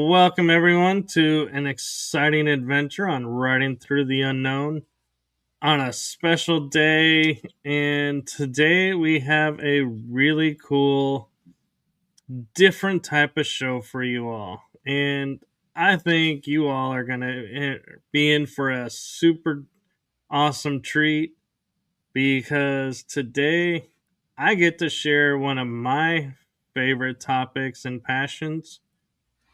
welcome everyone to an exciting adventure on riding through the unknown on a special day. And today we have a really cool, different type of show for you all. And I think you all are going to be in for a super awesome treat because today I get to share one of my favorite topics and passions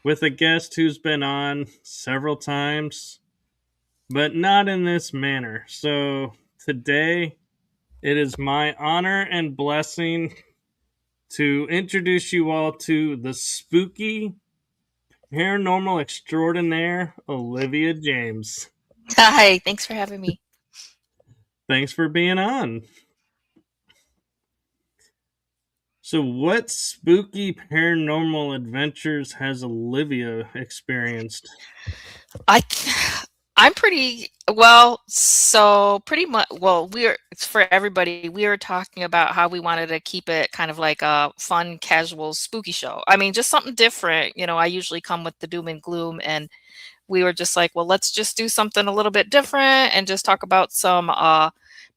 with a guest who's been on several times, but not in this manner. So today, it is my honor and blessing to introduce you all to the spooky paranormal extraordinaire, Olivia James. Hi, thanks for having me. Thanks for being on. So, what spooky paranormal adventures has Olivia experienced? I I'm pretty well, so pretty much well, it's for everybody. We were talking about how we wanted to keep it kind of like a fun, casual, spooky show. I mean, just something different. I usually come with the doom and gloom, and we were just like, well, let's just do something a little bit different and just talk about some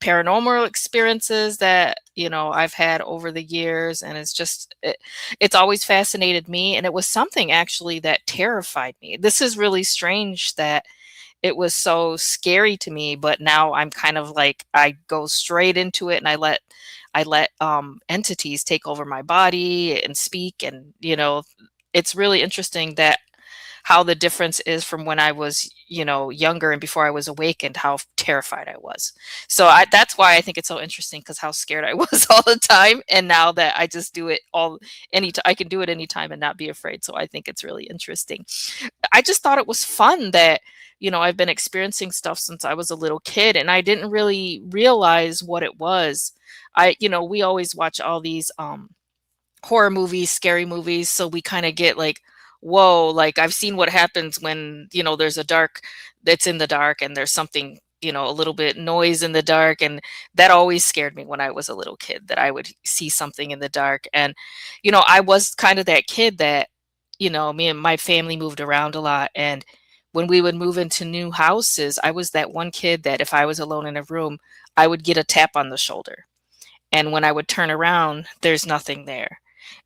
paranormal experiences that I've had over the years. And it's always fascinated me, and it was something actually that terrified me. This is really strange that it was so scary to me, but now I'm kind of like, I go straight into it, and I let entities take over my body and speak. And it's really interesting that how the difference is from when I was, younger and before I was awake, and how terrified I was. So that's why I think it's so interesting, because how scared I was all the time, and now that I just do it I can do it anytime and not be afraid. So I think it's really interesting. I just thought it was fun that, I've been experiencing stuff since I was a little kid, and I didn't really realize what it was. We always watch all these horror movies, scary movies, so we kind of get like, whoa, like I've seen what happens when, there's a dark that's in the dark, and there's something, a little bit noise in the dark. And that always scared me when I was a little kid, that I would see something in the dark. And I was kind of that kid that, me and my family moved around a lot, and when we would move into new houses, I was that one kid that if I was alone in a room, I would get a tap on the shoulder, and when I would turn around, there's nothing there.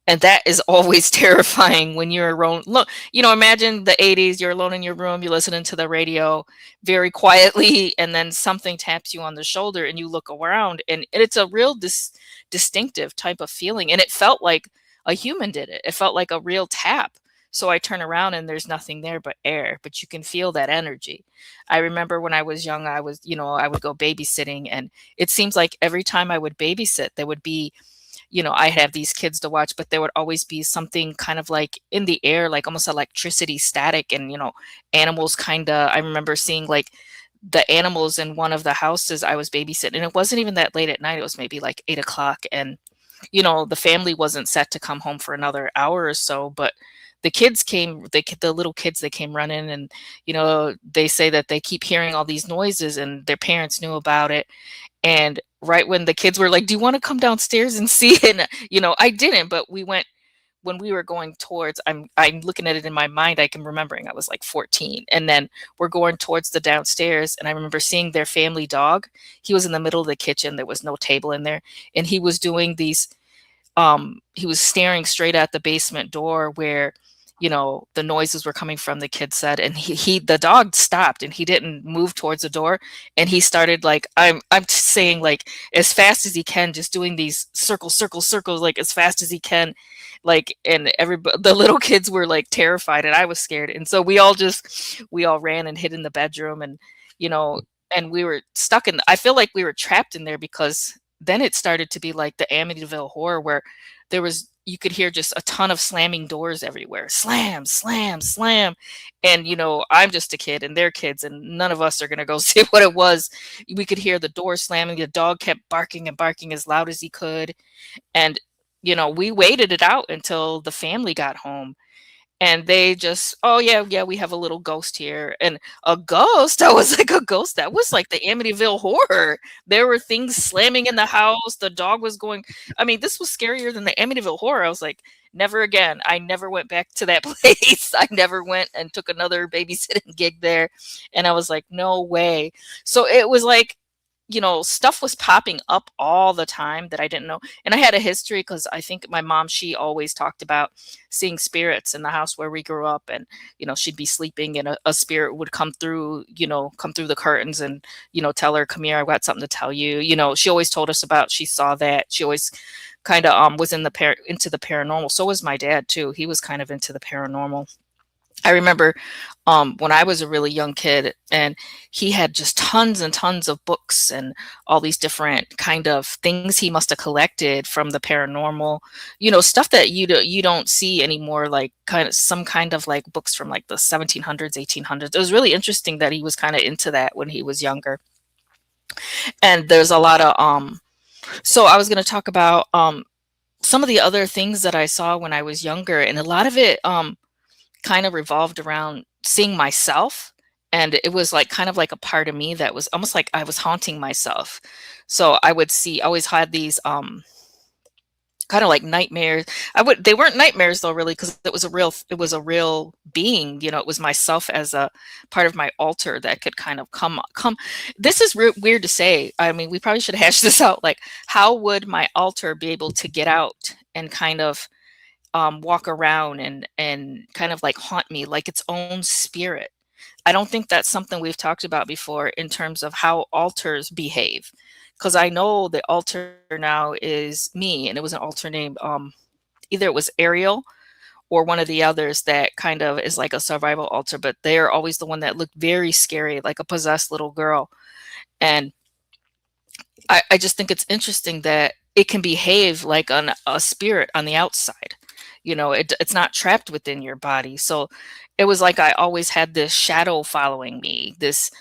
And that is always terrifying when you're alone. Look, imagine the 80s, you're alone in your room, you're listening to the radio very quietly, and then something taps you on the shoulder, and you look around, and it's a real distinctive type of feeling. And it felt like a human did it. It felt like a real tap. So I turn around, and there's nothing there but air, but you can feel that energy. I remember when I was young, I would go babysitting, and it seems like every time I would babysit, there would be, I have these kids to watch, but there would always be something kind of like in the air, like almost electricity static. And, animals kind of, I remember seeing like the animals in one of the houses I was babysitting, and it wasn't even that late at night. It was maybe like 8 o'clock. And, the family wasn't set to come home for another hour or so, but the kids came, the little kids, they came running. And, they say that they keep hearing all these noises, and their parents knew about it. And right when the kids were like, "Do you want to come downstairs and see?" And I didn't, but we went when we were going towards. I'm looking at it in my mind. I can remembering I was like 14, and then we're going towards the downstairs, and I remember seeing their family dog. He was in the middle of the kitchen. There was no table in there, and he was doing these. He was staring straight at the basement door where the noises were coming from, the kid said. And the dog stopped, and he didn't move towards the door. And he started like, I'm saying, like, as fast as he can, just doing these circles, like as fast as he can. Like, and the little kids were like terrified, and I was scared. And so we all ran and hid in the bedroom. And, you know, and we were stuck I feel like we were trapped in there, because then it started to be like the Amityville horror, where you could hear just a ton of slamming doors everywhere. Slam, slam, slam. And, I'm just a kid, and they're kids, and none of us are going to go see what it was. We could hear the door slamming. The dog kept barking and barking as loud as he could. And, we waited it out until the family got home. and they just, "Oh, yeah, yeah, we have a little ghost here." And a ghost? I was like, "A ghost?" That was like the Amityville Horror. There were things slamming in the house, the dog was going, I mean, this was scarier than the Amityville Horror. I was like, "Never again." I never went back to that place. I never went and took another babysitting gig there, and I was like, "No way." So it was like, stuff was popping up all the time that I didn't know. And I had a history because I think my mom, she always talked about seeing spirits in the house where we grew up. And, she'd be sleeping and a spirit would come through the curtains and, tell her, "Come here, I've got something to tell you." She always told us about, she saw that. She always kind of was into the paranormal. So was my dad too. He was kind of into the paranormal. I remember when I was a really young kid, and he had just tons and tons of books and all these different kind of things he must have collected from the paranormal, stuff that you don't see anymore, like kind of some kind of like books from like the 1700s, 1800s. It was really interesting that he was kind of into that when he was younger. And there's a lot of so I was going to talk about some of the other things that I saw when I was younger, and a lot of it kind of revolved around seeing myself. And it was like kind of like a part of me that was almost like I was haunting myself. So I would see, always had these kind of like nightmares. They weren't nightmares though, really, because it was a real being. It was myself as a part of my altar that could kind of come. This is weird to say. I mean, we probably should hash this out. Like, how would my altar be able to get out and kind of walk around and kind of like haunt me like its own spirit? I don't think that's something we've talked about before in terms of how altars behave. Because I know the altar now is me, and it was an altar named either it was Ariel or one of the others that kind of is like a survival altar, but they're always the one that looked very scary, like a possessed little girl. And I just think it's interesting that it can behave like a spirit on the outside. It's not trapped within your body. So it was like I always had this shadow following me, this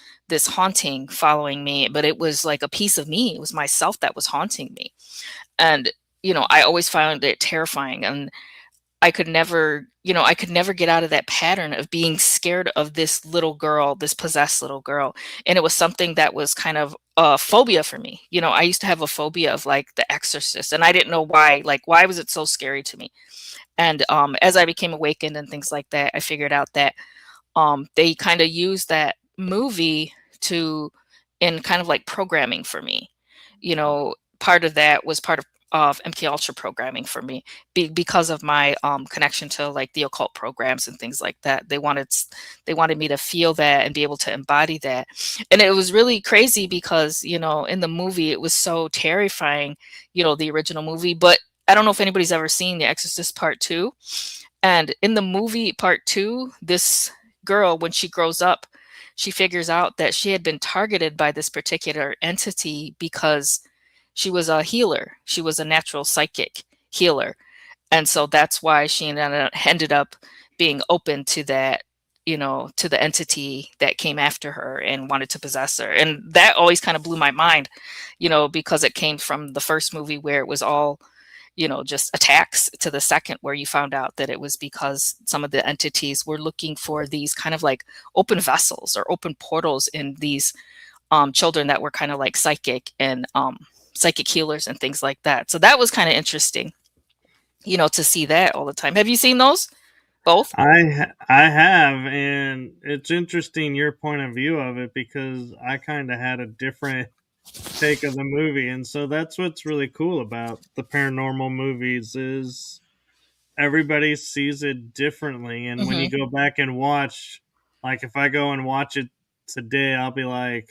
haunting following me, but it was like a piece of me. It was myself that was haunting me. And I always found it terrifying. And I could never get out of that pattern of being scared of this little girl, this possessed little girl. And it was something that was kind of a phobia for me. I used to have a phobia of like The Exorcist, and I didn't know why. Like, why was it so scary to me? And as I became awakened and things like that, I figured out that they kind of used that movie to in kind of like programming for me. Part of that was part of MK Ultra programming for me, because of my connection to like the occult programs and things like that. They wanted me to feel that and be able to embody that. And it was really crazy because in the movie it was so terrifying, the original movie. But I don't know if anybody's ever seen The Exorcist Part 2. And in the movie Part 2, this girl, when she grows up, she figures out that she had been targeted by this particular entity because she was a healer. She was a natural psychic healer. And so that's why she ended up being open to that, to the entity that came after her and wanted to possess her. And that always kind of blew my mind, because it came from the first movie where it was all just attacks, to the second where you found out that it was because some of the entities were looking for these kind of like open vessels or open portals in these children that were kind of like psychic and psychic healers and things like that. So that was kind of interesting, to see that all the time. Have you seen those both? I have, and it's interesting your point of view of it because I kind of had a different take of the movie, and so that's what's really cool about the paranormal movies is everybody sees it differently. And when you Hmm. go back and watch, like if I go and watch it today, I'll be like,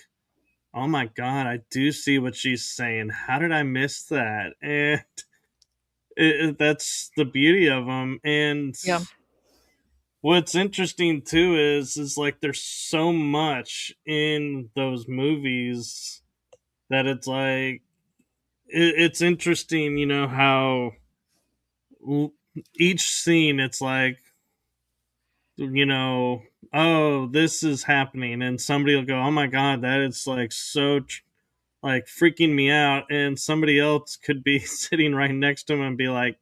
oh my god, I do see what she's saying. How did I miss that? And that's the beauty of them. And Yeah. what's interesting too is like there's so much in those movies that it's like it's interesting, how each scene it's like, you know, oh, this is happening, and somebody will go, oh my god, that is like so like freaking me out, and somebody else could be sitting right next to him and be like,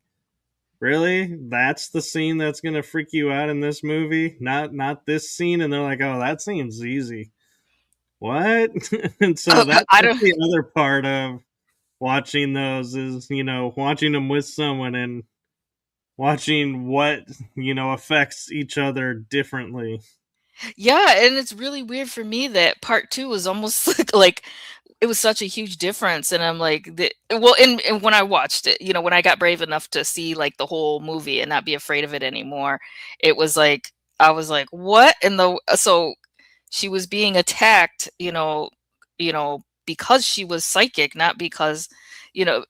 really? That's the scene that's gonna freak you out in this movie? Not this scene? And they're like, oh, that seems easy. What? And so I that's don't. the other part of watching those is, watching them with someone and watching what, affects each other differently. Yeah, and it's really weird for me that part 2 was almost like it was such a huge difference, and I'm like, well, and when I watched it, when I got brave enough to see, like, the whole movie and not be afraid of it anymore, it was like I was like, "What in the" so she was being attacked, because she was psychic, not because,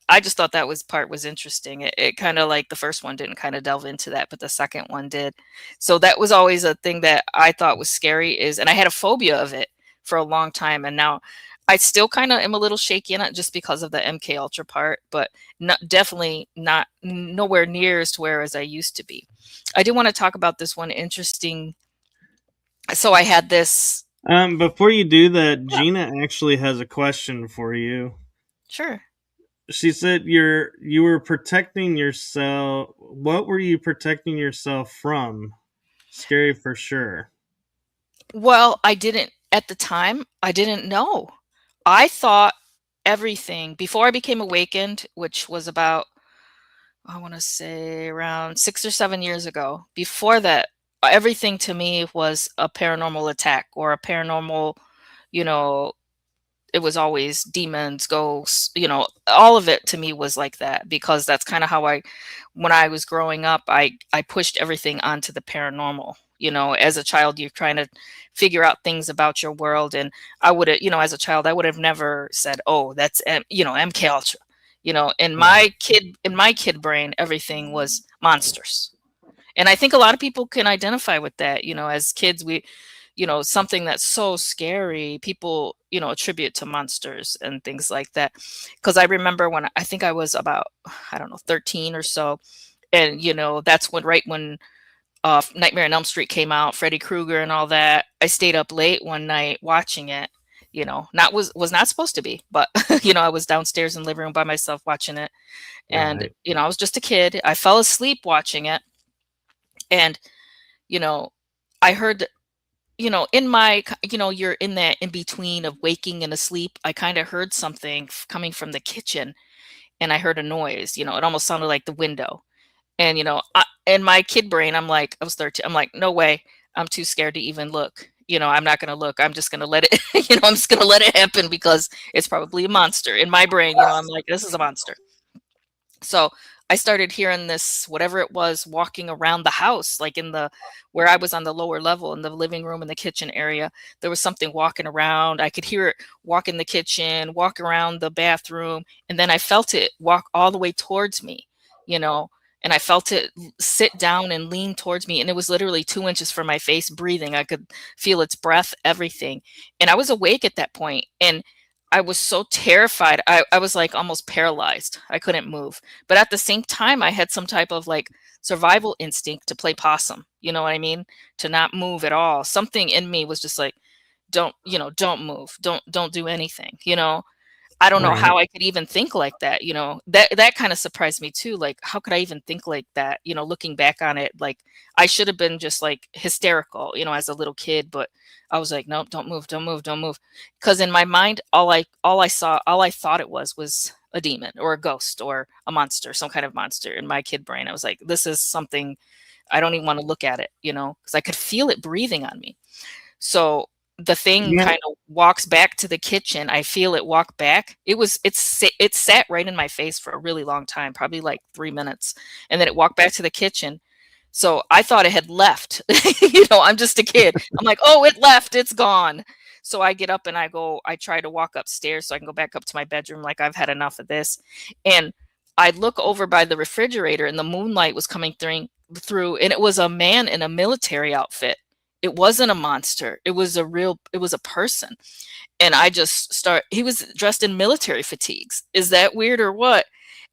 I just thought that was interesting. It kind of like the first one didn't kind of delve into that, but the second one did. So that was always a thing that I thought was scary and I had a phobia of it for a long time. And now I still kind of am a little shaky in it just because of the MK Ultra part, but definitely not nowhere near as to where as I used to be. I do want to talk about this one interesting. So I had this. Before you do that, Yeah, Gina actually has a question for you. sure. She said you were protecting yourself. What were you protecting yourself from? Scary for sure. Well, I didn't at the time, I didn't know. I thought everything before I became awakened, which was about, I want to say around 6 or 7 years ago. Before that, everything to me was a paranormal attack or a paranormal, you know, it was always demons, ghosts, all of it to me was like that because that's kind of how when I was growing up, I pushed everything onto the paranormal. As a child, you're trying to figure out things about your world. And I would have, as a child, I would have never said, oh, that's, MK Ultra. Right. In my kid brain, everything was monsters. And I think a lot of people can identify with that. As kids, something that's so scary, people, attribute to monsters and things like that. Because I remember when I think I was about, I don't know, 13 or so. And, that's right when Nightmare on Elm Street came out, Freddy Krueger and all that. I stayed up late one night watching it. Not was not supposed to be, but I was downstairs in the living room by myself watching it, and Right. I was just a kid. I fell asleep watching it, and you know, I heard, in my, you're in that in between of waking and asleep. I kind of heard something coming from the kitchen, and I heard a noise. It almost sounded like the window. And in my kid brain, I'm like, I was 13. I'm like, no way. I'm too scared to even look. I'm not going to look. I'm just going to let it. I'm just going to let it happen because it's probably a monster. In my brain, I'm like, this is a monster. So I started hearing this, whatever it was, walking around the house, like where I was on the lower level in the living room and the kitchen area. There was something walking around. I could hear it walk in the kitchen, walk around the bathroom, and then I felt it walk all the way towards me, you know, and I felt it sit down and lean towards me. And it was literally 2 inches from my face, breathing. I could feel its breath, everything. And I was awake at that point, and I was so terrified. I was like almost paralyzed. I couldn't move. But at the same time, I had some type of like survival instinct to play possum. You know what I mean? To not move at all. Something in me was just like, don't move. Don't do anything. I don't know Right. how I could even think like that. That kind of surprised me too. Like, how could I even think like that? Looking back on it, like I should have been just like hysterical, as a little kid, but I was like, no, don't move, don't move, don't move. Because in my mind, all I thought it was a demon or a ghost or a monster, some kind of monster. In my kid brain, I was like, this is something I don't even want to look at it, because I could feel it breathing on me. So the thing Yeah. kind of walks back to the kitchen. I feel it walk back. It sat right in my face for a really long time, probably like 3 minutes, and then it walked back to the kitchen. So I thought it had left. I'm just a kid. I'm like, oh, it left. It's gone. So I get up and I try to walk upstairs so I can go back up to my bedroom. Like, I've had enough of this. And I look over by the refrigerator, and the moonlight was coming through, and it was a man in a military outfit. It wasn't a monster. It was a person. And he was dressed in military fatigues. Is that weird or what?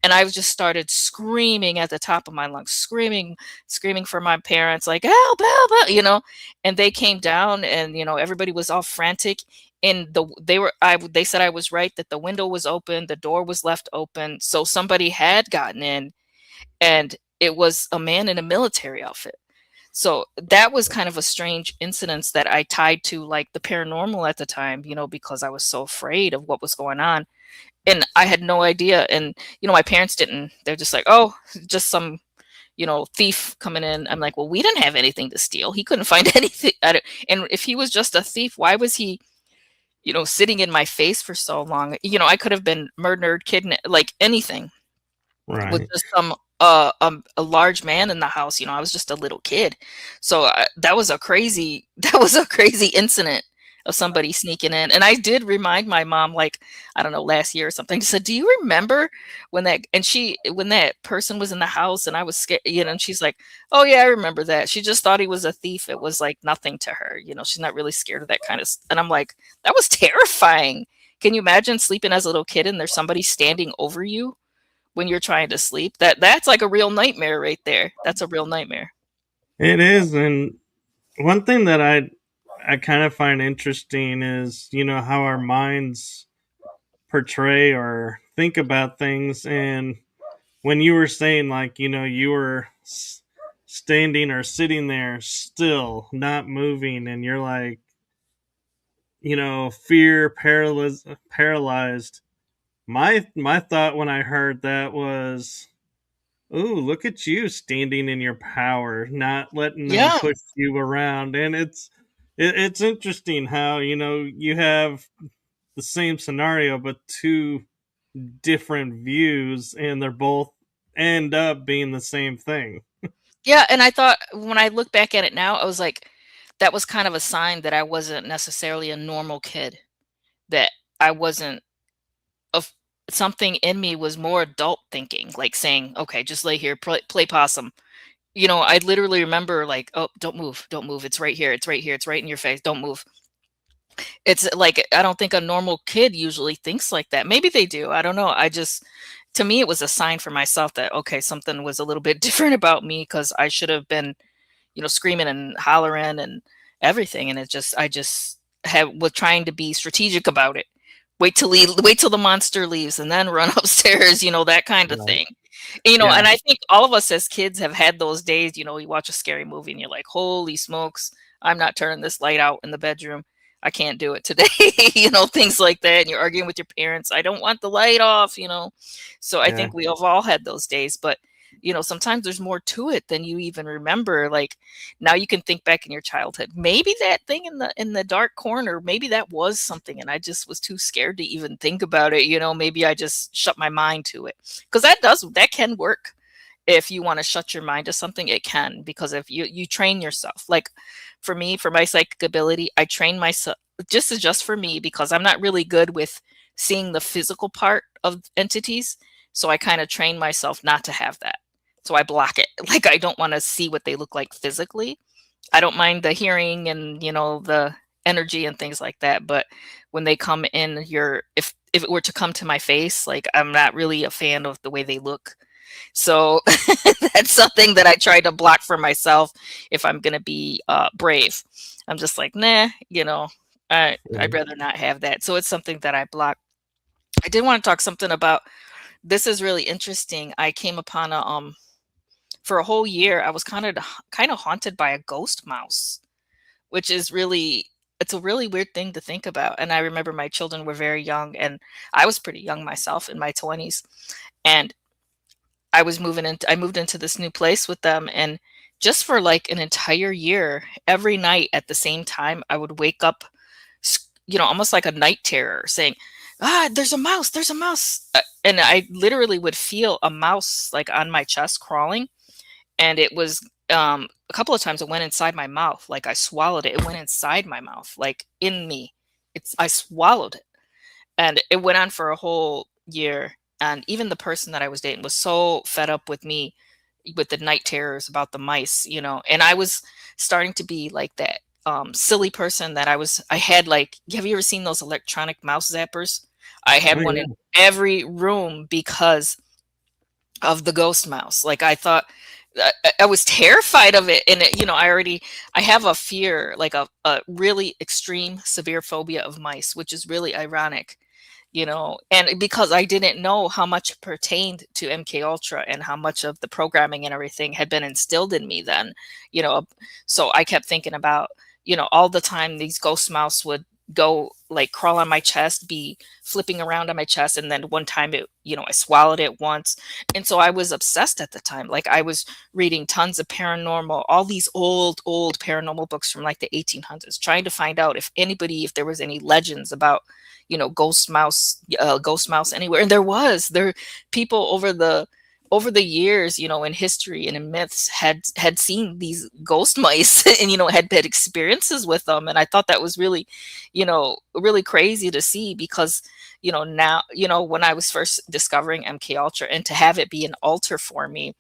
And I just started screaming at the top of my lungs, screaming for my parents, like, help, help, help. And they came down, and, everybody was all frantic. And they said I was right, that the window was open, the door was left open. So somebody had gotten in, and it was a man in a military outfit. So that was kind of a strange incident that I tied to like the paranormal at the time, because I was so afraid of what was going on. And I had no idea. And, my parents didn't, they're just like, oh, just some, thief coming in. I'm like, well, we didn't have anything to steal. He couldn't find anything. And if he was just a thief, why was he, sitting in my face for so long? I could have been murdered, kidnapped, like anything with Right. just some a large man in the house. I was just a little kid, so that was a crazy that was a crazy incident of somebody sneaking in. And I did remind my mom, like, I don't know, last year or something. I said, "Do you remember when that person was in the house and I was scared?" And she's like, "Oh yeah, I remember that." She just thought he was a thief. It was like nothing to her. She's not really scared of that kind of. And I'm like, that was terrifying. Can you imagine sleeping as a little kid and there's somebody standing over you when you're trying to sleep? That's like a real nightmare right there. That's a real nightmare. It is. And one thing that I kind of find interesting is, how our minds portray or think about things. And when you were saying, like, you were standing or sitting there still, not moving, and you're like, fear paralyzed. My thought when I heard that was, "Ooh, look at you standing in your power, not letting them Yeah. push you around." And it's interesting how you have the same scenario but two different views, and they're both end up being the same thing. Yeah, and I thought when I look back at it now, I was like, that was kind of a sign that I wasn't necessarily a normal kid, that I wasn't of something in me was more adult thinking, like saying, "Okay, just lay here, play possum." I literally remember like, "Oh, don't move, don't move. It's right here. It's right here. It's right in your face. Don't move." It's like, I don't think a normal kid usually thinks like that. Maybe they do. I don't know. To me, it was a sign for myself that, okay, something was a little bit different about me because I should have been, screaming and hollering and everything. And I just was trying to be strategic about it. Wait till the monster leaves and then run upstairs, that kind of Right. thing. Yeah. And I think all of us as kids have had those days, you watch a scary movie and you're like, holy smokes, I'm not turning this light out in the bedroom. I can't do it today, things like that. And you're arguing with your parents. I don't want the light off. So I Yeah. think we have all had those days, but sometimes there's more to it than you even remember. Like now you can think back in your childhood. Maybe that thing in the dark corner, maybe that was something and I just was too scared to even think about it. Maybe I just shut my mind to it. Because that can work. If you want to shut your mind to something, it can, because if you train yourself. Like for me, for my psychic ability, I train myself just for me, because I'm not really good with seeing the physical part of entities. So I kind of train myself not to have that. So I block it. Like I don't want to see what they look like physically. I don't mind the hearing and the energy and things like that, but when they come in your if it were to come to my face, like I'm not really a fan of the way they look. So that's something that I try to block for myself if I'm going to be brave. I'm just like, nah, I'd Yeah. rather not have that. So it's something that I block. I did want to talk something about, this is really interesting. I came upon for a whole year, I was kind of haunted by a ghost mouse, which is really, it's a really weird thing to think about. And I remember my children were very young and I was pretty young myself in my 20s. And I moved into this new place with them, and just for like an entire year, every night at the same time, I would wake up, almost like a night terror saying, "Ah, there's a mouse." And I literally would feel a mouse like on my chest crawling, and it was a couple of times it went inside my mouth, like I swallowed it. It went inside my mouth, like in me. I swallowed it. And it went on for a whole year. And even the person that I was dating was so fed up with me with the night terrors about the mice. And I was starting to be like that silly person that I had, like, have you ever seen those electronic mouse zappers? I Oh had one in yeah. every room because of the ghost mouse. Like I thought, I was terrified of it. And I have a fear, like a really extreme severe phobia of mice, which is really ironic. and because I didn't know how much it pertained to MK Ultra and how much of the programming and everything had been instilled in me then, you know, so I kept thinking about, all the time these ghost mouse would go like crawl on my chest, be flipping around on my chest, and then one time I swallowed it once. And so I was obsessed at the time. Like I was reading tons of paranormal, all these old paranormal books from like the 1800s, trying to find out if there was any legends about ghost mouse anywhere. And there people over the years, in history and in myths had seen these ghost mice and had experiences with them. And I thought that was really, really crazy to see, because now, when I was first discovering MK Ultra, and to have it be an altar for me,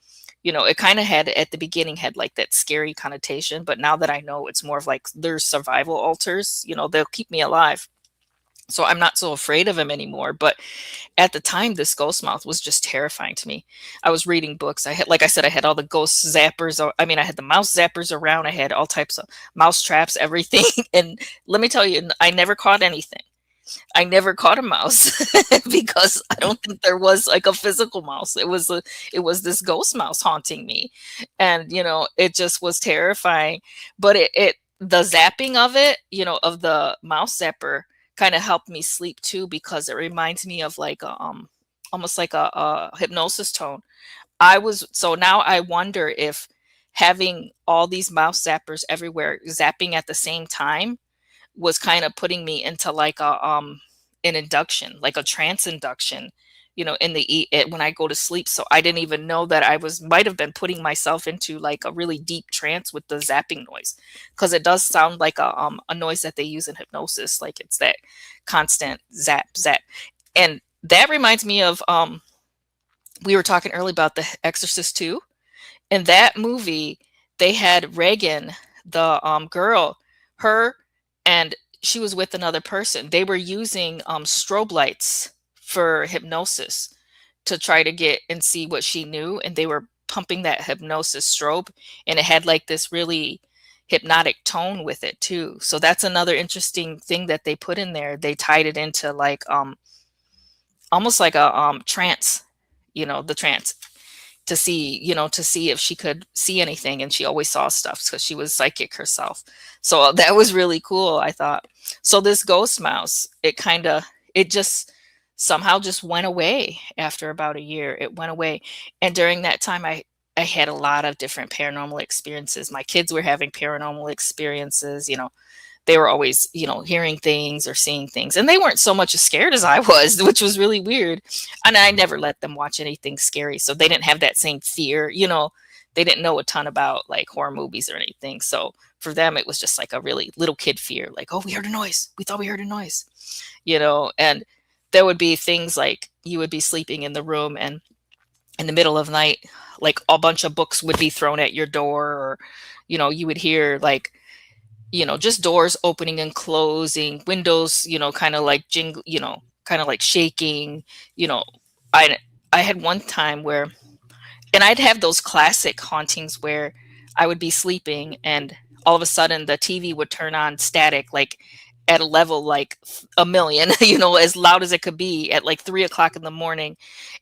it kind of had, at the beginning, had like that scary connotation, but now that I know, it's more of like there's survival altars, they'll keep me alive. So I'm not so afraid of him anymore. But at the time, this ghost mouse was just terrifying to me. I was reading books. I had, like I said, I had all the ghost zappers. I had the mouse zappers around. I had all types of mouse traps, everything. And let me tell you, I never caught anything. I never caught a mouse because I don't think there was like a physical mouse. It was this ghost mouse haunting me. And it just was terrifying. But the zapping of it, of the mouse zapper, kind of helped me sleep too, because it reminds me of like almost like a hypnosis tone. So now I wonder if having all these mouse zappers everywhere zapping at the same time was kind of putting me into like an induction, like a trance induction, in when I go to sleep. So I didn't even know that might have been putting myself into like a really deep trance with the zapping noise, because it does sound like a noise that they use in hypnosis, like it's that constant zap zap. And that reminds me of we were talking earlier about The Exorcist 2. In that movie, they had Reagan, the girl, her, and she was with another person. They were using strobe lights for hypnosis to try to get and see what she knew. And they were pumping that hypnosis strobe, and it had like this really hypnotic tone with it too. So that's another interesting thing that they put in there. They tied it into like almost like a trance, the trance, to see if she could see anything. And she always saw stuff because she was psychic herself. So that was really cool, I thought. So this ghost mouse, it just somehow just went away after about a year. It went away. And during that time, I had a lot of different paranormal experiences. My kids were having paranormal experiences. They were always, hearing things or seeing things. And they weren't so much as scared as I was, which was really weird. And I never let them watch anything scary. So they didn't have that same fear. They didn't know a ton about like horror movies or anything. So for them, it was just like a really little kid fear. Like, oh, we heard a noise. We thought we heard a noise, and there would be things like you would be sleeping in the room, and in the middle of the night, like a bunch of books would be thrown at your door, or, you would hear like, just doors opening and closing, windows, kind of like jingle, kind of like shaking, you know. I I had one time where, and I'd have those classic hauntings where I would be sleeping and all of a sudden the TV would turn on static, like at a level like a million, as loud as it could be at like 3 o'clock in the morning.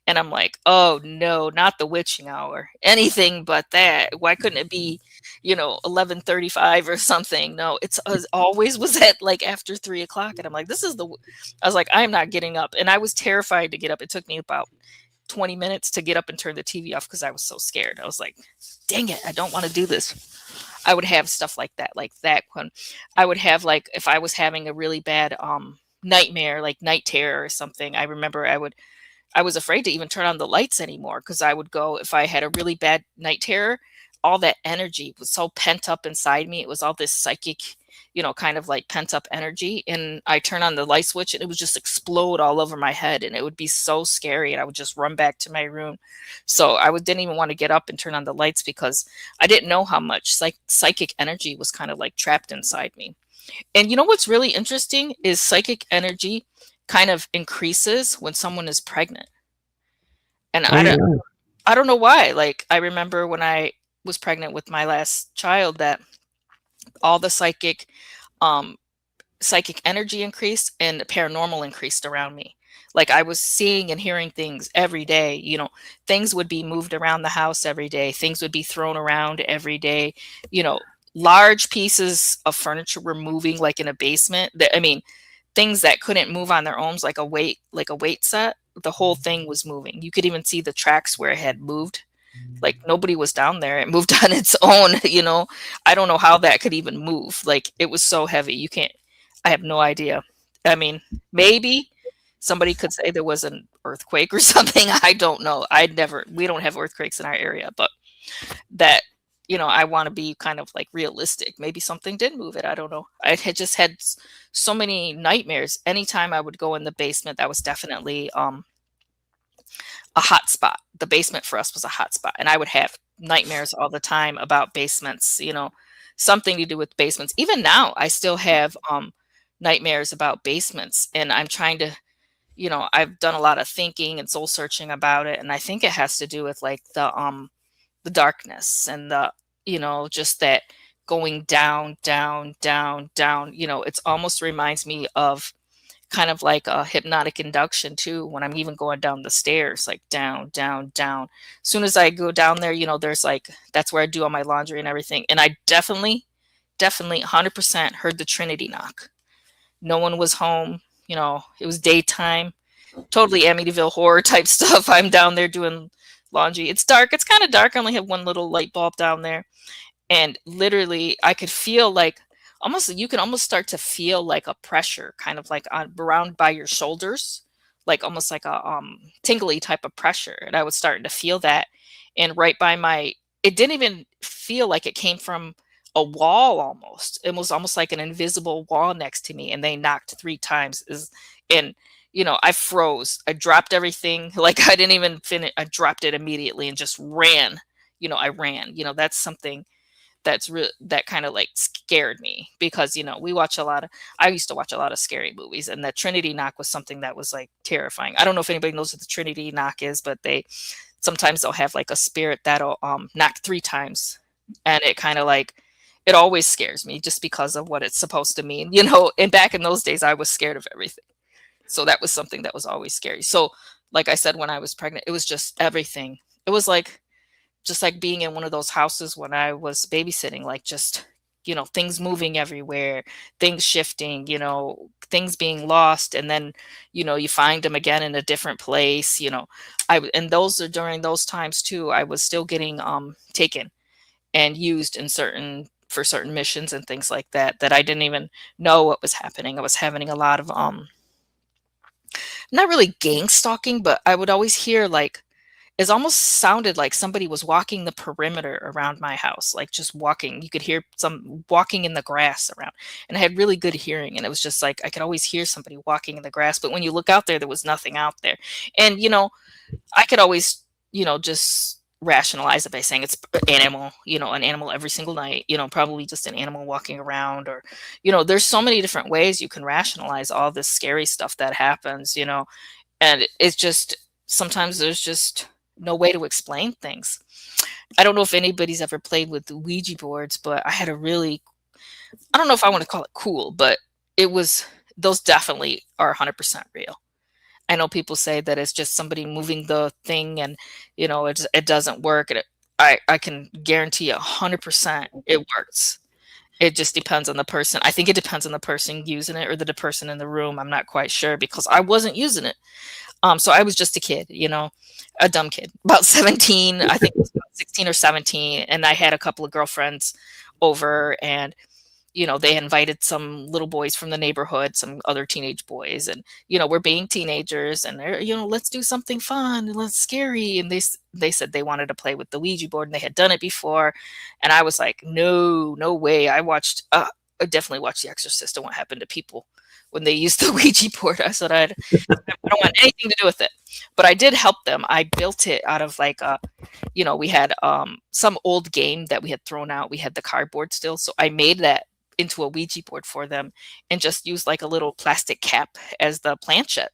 And I'm like, oh no, not the witching hour, anything but that. Why couldn't it be, 11:35 or something? No, it's always was at like after 3 o'clock. And I'm like, I was like, I'm not getting up. And I was terrified to get up. It took me about 20 minutes to get up and turn the TV off because I was so scared. I was like, dang it, I don't want to do this. I would have stuff like that when I would have, like, if I was having a really bad nightmare, like night terror or something. I remember I was afraid to even turn on the lights anymore, because I would go, if I had a really bad night terror, all that energy was so pent up inside me. It was all this psychic, kind of like pent up energy. And I turn on the light switch and it would just explode all over my head. And it would be so scary. And I would just run back to my room. So didn't even want to get up and turn on the lights, because I didn't know how much psychic energy was kind of like trapped inside me. And what's really interesting is psychic energy kind of increases when someone is pregnant. And Oh yeah. I don't know why. Like, I remember when I was pregnant with my last child, that all the um psychic energy increased and paranormal increased around me. Like I was seeing and hearing things every day, you know, things would be moved around the house every day, things would be thrown around every day, you know, large pieces of furniture were moving like in a basement. I mean, things that couldn't move on their own, like a weight set, the whole thing was moving. You could even see the tracks where it had moved. Like nobody was down there. It moved on its own, you know. I don't know how that could even move. Like it was so heavy. You can't I have no idea. I mean, maybe somebody could say there was an earthquake or something. I don't know. We don't have earthquakes in our area, but that, you know, I want to be kind of like realistic. Maybe something did move it. I don't know. I had just had so many nightmares. Anytime I would go in the basement, that was definitely a hot spot. The basement for us was a hot spot, and I would have nightmares all the time about basements, you know, something to do with basements. Even now, I still have nightmares about basements, and I'm trying to, you know, I've done a lot of thinking and soul searching about it, and I think it has to do with like the darkness and the, you know, just that going down, down, down, down. You know, it's almost reminds me of kind of like a hypnotic induction too, when I'm even going down the stairs, like down, down, down. As soon as I go down there, you know, there's like, that's where I do all my laundry and everything. And I definitely 100% heard the Trinity knock. No one was home. You know, it was daytime, totally Amityville horror type stuff. I'm down there doing laundry. It's dark. It's kind of dark. I only have one little light bulb down there. And literally I could feel like almost, you can almost start to feel like a pressure kind of like on around by your shoulders, like almost like a tingly type of pressure. And I was starting to feel that. And right by my, it didn't even feel like it came from a wall. Almost it was almost like an invisible wall next to me, and they knocked 3 times. And you know, I froze. I dropped everything. Like I didn't even finish. I dropped it immediately and just ran. You know, I ran. You know, that's something that's real, that kind of like scared me, because you know, we watch a lot of, I used to watch a lot of scary movies, and that Trinity knock was something that was like terrifying. I don't know if anybody knows what the Trinity knock is, but they sometimes they'll have like a spirit that'll knock 3 times, and it kind of like, it always scares me just because of what it's supposed to mean, you know. And back in those days I was scared of everything, so that was something that was always scary. So like I said, when I was pregnant, it was just everything. It was like just like being in one of those houses when I was babysitting, like just, you know, things moving everywhere, things shifting, you know, things being lost. And then, you know, you find them again in a different place, you know. And those are during those times too, I was still getting taken and used in for certain missions and things like that, that I didn't even know what was happening. I was having a lot of not really gang stalking, but I would always hear like, it almost sounded like somebody was walking the perimeter around my house, like just walking. You could hear some walking in the grass around. And I had really good hearing. And it was just like I could always hear somebody walking in the grass. But when you look out there, there was nothing out there. And, you know, I could always, you know, just rationalize it by saying it's animal, you know, an animal every single night, you know, probably just an animal walking around. Or, you know, there's so many different ways you can rationalize all this scary stuff that happens, you know. And it's just, sometimes there's just no way to explain things. I don't know if anybody's ever played with the Ouija boards, but I had a really, I don't know if I want to call it cool, but it was, those definitely are 100% real. I know people say that it's just somebody moving the thing and, you know, it doesn't work. And I can guarantee 100% it works. It just depends on the person. I think it depends on the person using it, or the person in the room. I'm not quite sure, because I wasn't using it. So I was just a kid, you know, a dumb kid, about 17, I think it was about 16 or 17. And I had a couple of girlfriends over, and, you know, they invited some little boys from the neighborhood, some other teenage boys. And, you know, we're being teenagers, and they're, you know, let's do something fun and let's scary. And they said they wanted to play with the Ouija board, and they had done it before. And I was like, no, no way. I definitely watched The Exorcist and what happened to people when they used the Ouija board. I said, I don't want anything to do with it. But I did help them. I built it out of like you know, we had some old game that we had thrown out. We had the cardboard still. So I made that into a Ouija board for them, and just used like a little plastic cap as the planchette.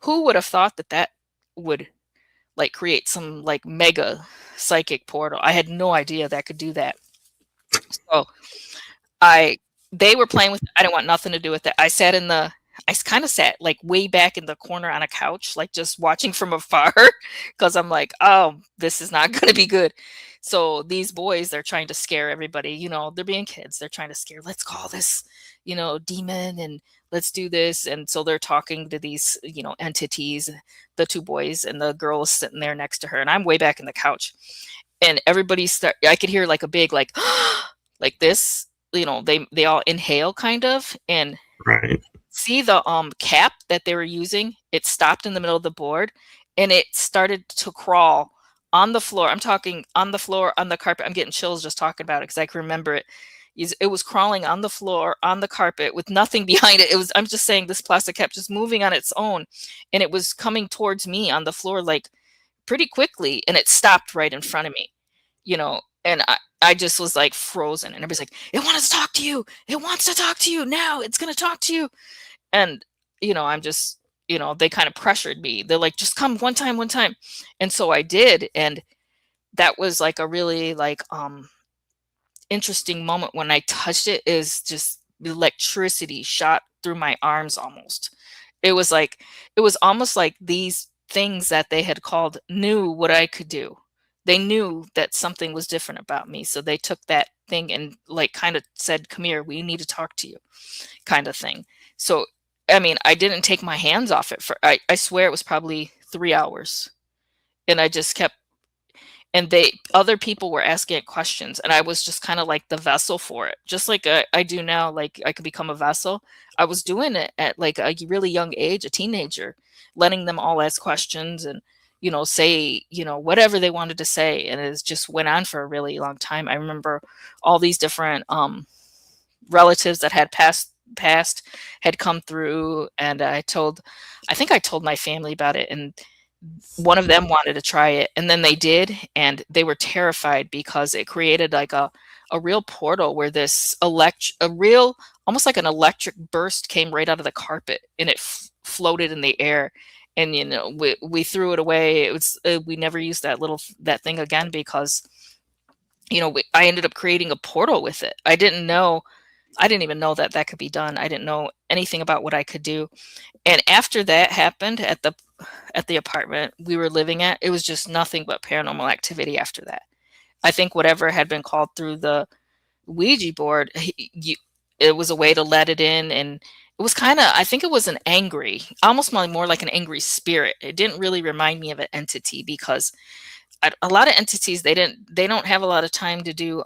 Who would have thought that that would like create some like mega psychic portal? I had no idea that could do that. So I they were playing with it. I didn't want nothing to do with it. I sat in the I kind of sat like way back in the corner on a couch, like just watching from afar, because I'm like, oh, this is not going to be good. So these boys, they're trying to scare everybody. They're being kids. They're trying to scare. Let's call this, demon, and let's do this. And so they're talking to these, entities. The two boys and the girl is sitting there next to her, and I'm way back in the couch, and everybody start. I could hear like a big like, like this. They all inhale kind of, and Right. see the cap that they were using, it stopped in the middle of the board and it started to crawl on the floor. I'm talking on the floor, on the carpet. I'm getting chills just talking about it because I can remember it. It was crawling on the floor, on the carpet with nothing behind it. I'm just saying, this plastic kept just moving on its own, and it was coming towards me on the floor like pretty quickly, and it stopped right in front of me, and I just was like frozen, and everybody's like, it wants to talk to you. It wants to talk to you now. It's going to talk to you. And, I'm just, they kind of pressured me. They're like, just come one time, one time. And so I did. And that was like a really like interesting moment when I touched it. Is just the electricity shot through my arms almost. It was almost like these things that they had called knew what I could do. They knew that something was different about me. So they took that thing and like kind of said, come here, we need to talk to you, kind of thing. So, I mean, I didn't take my hands off it I swear it was probably 3 hours. And I just kept, and other people were asking it questions, and I was just kind of like the vessel for it, just like I do now. Like I could become a vessel. I was doing it at like a really young age, a teenager, letting them all ask questions and, say, whatever they wanted to say. And it just went on for a really long time. I remember all these different relatives that had passed had come through, and I think I told my family about it, and one of them wanted to try it, and then they did, and they were terrified because it created like a real portal where this a real, almost like an electric burst came right out of the carpet, and it floated in the air. And we threw it away. It was we never used that thing again because I ended up creating a portal with it. I didn't even know that that could be done. I didn't know anything about what I could do. And after that happened at the apartment we were living at, it was just nothing but paranormal activity after that. I think whatever had been called through the Ouija board, it was a way to let it in. And it was kind of, I think it was an angry, almost more like an angry spirit. It didn't really remind me of an entity because a lot of entities, they don't have a lot of time to do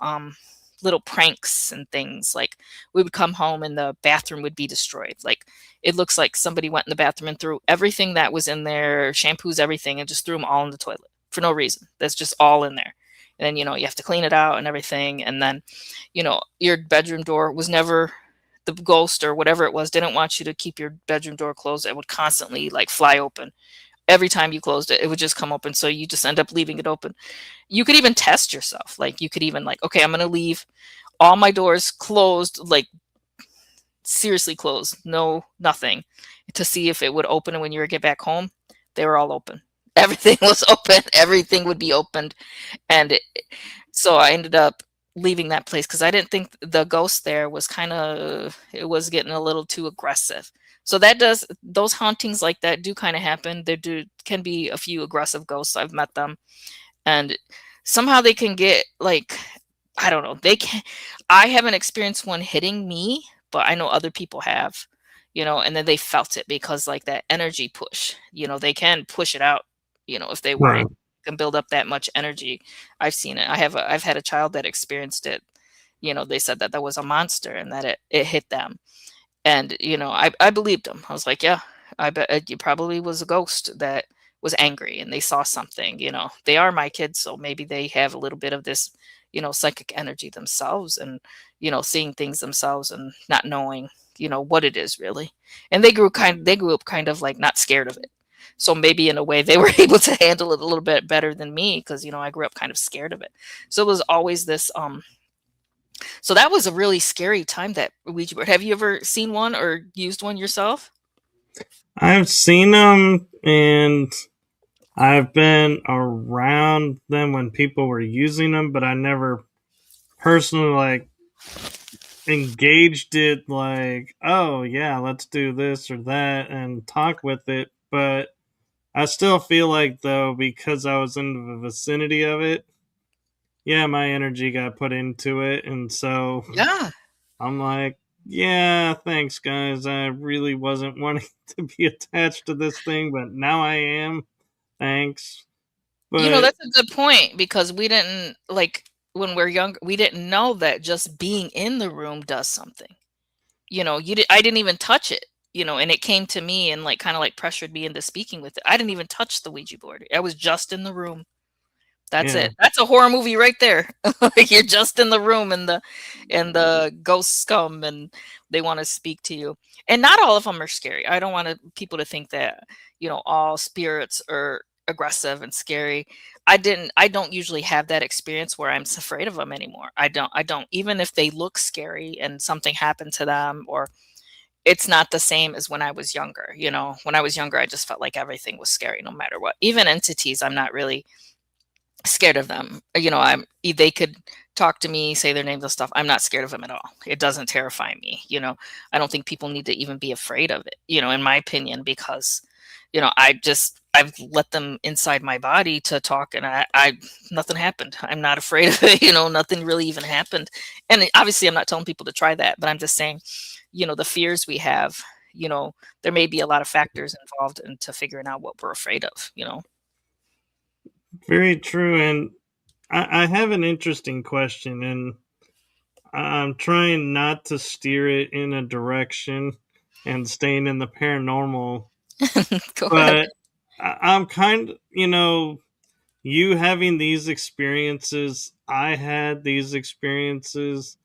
little pranks and things. Like we would come home and the bathroom would be destroyed. Like it looks like somebody went in the bathroom and threw everything that was in there, shampoos, everything, and just threw them all in the toilet for no reason. That's just all in there. And then, you have to clean it out and everything. And then, your bedroom door was never, the ghost or whatever it was didn't want you to keep your bedroom door closed. It would constantly like fly open. Every time you closed it, it would just come open. So you just end up leaving it open. You could even test yourself. Like you could even like, okay, I'm going to leave all my doors closed, like seriously closed, no, nothing, to see if it would open. And when you would get back home, they were all open. Everything was open. Everything would be opened. And so I ended up leaving that place because I didn't think the ghost there was it was getting a little too aggressive. So those hauntings like that do kind of happen. Can be a few aggressive ghosts. I've met them, and somehow they can get like, I don't know. I haven't experienced one hitting me, but I know other people have, and then they felt it because like that energy push, they can push it out, if they want Right. it, can build up that much energy. I've seen it. I've had a child that experienced it. They said that was a monster and that it hit them. And, I believed them. I was like, yeah, I bet it probably was a ghost that was angry and they saw something. They are my kids, so maybe they have a little bit of this, psychic energy themselves, and, seeing things themselves and not knowing, what it is really. And they grew up kind of like not scared of it. So maybe in a way they were able to handle it a little bit better than me because, I grew up kind of scared of it. So it was always this so that was a really scary time, that Ouija board. Have you ever seen one or used one yourself? I've seen them, and I've been around them when people were using them, but I never personally like engaged it like, oh yeah, let's do this or that and talk with it. But I still feel like though, because I was in the vicinity of it, yeah, my energy got put into it, and so Yeah. I'm like, yeah, thanks guys. I really wasn't wanting to be attached to this thing, but now I am. Thanks. You know, But that's a good point because we didn't like when we're younger, we didn't know that just being in the room does something. You know, I didn't even touch it, and it came to me and like kind of like pressured me into speaking with it. I didn't even touch the Ouija board. I was just in the room. That's yeah, it. That's a horror movie right there. Like you're just in the room and the ghosts come and they want to speak to you. And not all of them are scary. I don't want people to think that, all spirits are aggressive and scary. I don't usually have that experience where I'm afraid of them anymore. I don't even if they look scary and something happened to them, or it's not the same as when I was younger. When I was younger, I just felt like everything was scary no matter what. Even entities, I'm not really scared of them. They could talk to me, say their names and stuff. I'm not scared of them at all. It doesn't terrify me. I don't think people need to even be afraid of it, in my opinion, because, I've let them inside my body to talk and I nothing happened. I'm not afraid of it, nothing really even happened. And obviously I'm not telling people to try that, but I'm just saying, the fears we have, there may be a lot of factors involved into figuring out what we're afraid of. very true. And I have an interesting question, and I'm trying not to steer it in a direction and staying in the paranormal, Go ahead. but I'm kind of, you having these experiences, I had these experiences.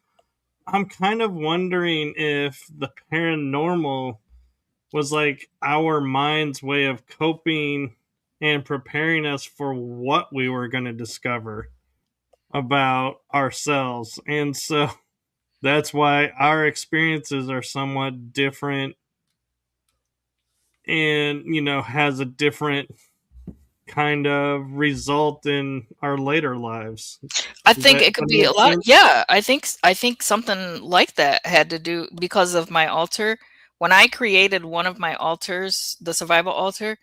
I'm kind of wondering if the paranormal was like our mind's way of coping and preparing us for what we were going to discover about ourselves. And so that's why our experiences are somewhat different and, has a different kind of result in our later lives. I Does think that it could kind of be a make lot. sense? Yeah, I think something like that had to do because of my altar. When I created one of my altars, the survival altar,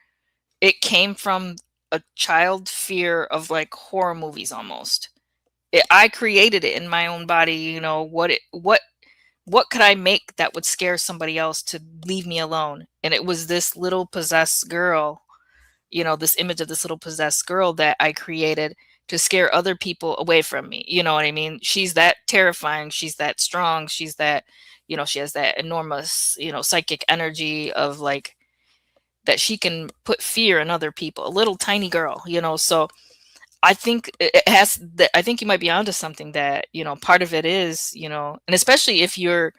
it came from a child fear of like horror movies almost. I created it in my own body, what could I make that would scare somebody else to leave me alone? And it was this little possessed girl, this image of this little possessed girl that I created to scare other people away from me. You know what I mean? She's that terrifying. She's that strong. She's that, she has that enormous, psychic energy of like that she can put fear in other people. A little tiny girl, So I think it has that. I think you might be onto something that, part of it is, and especially if you're,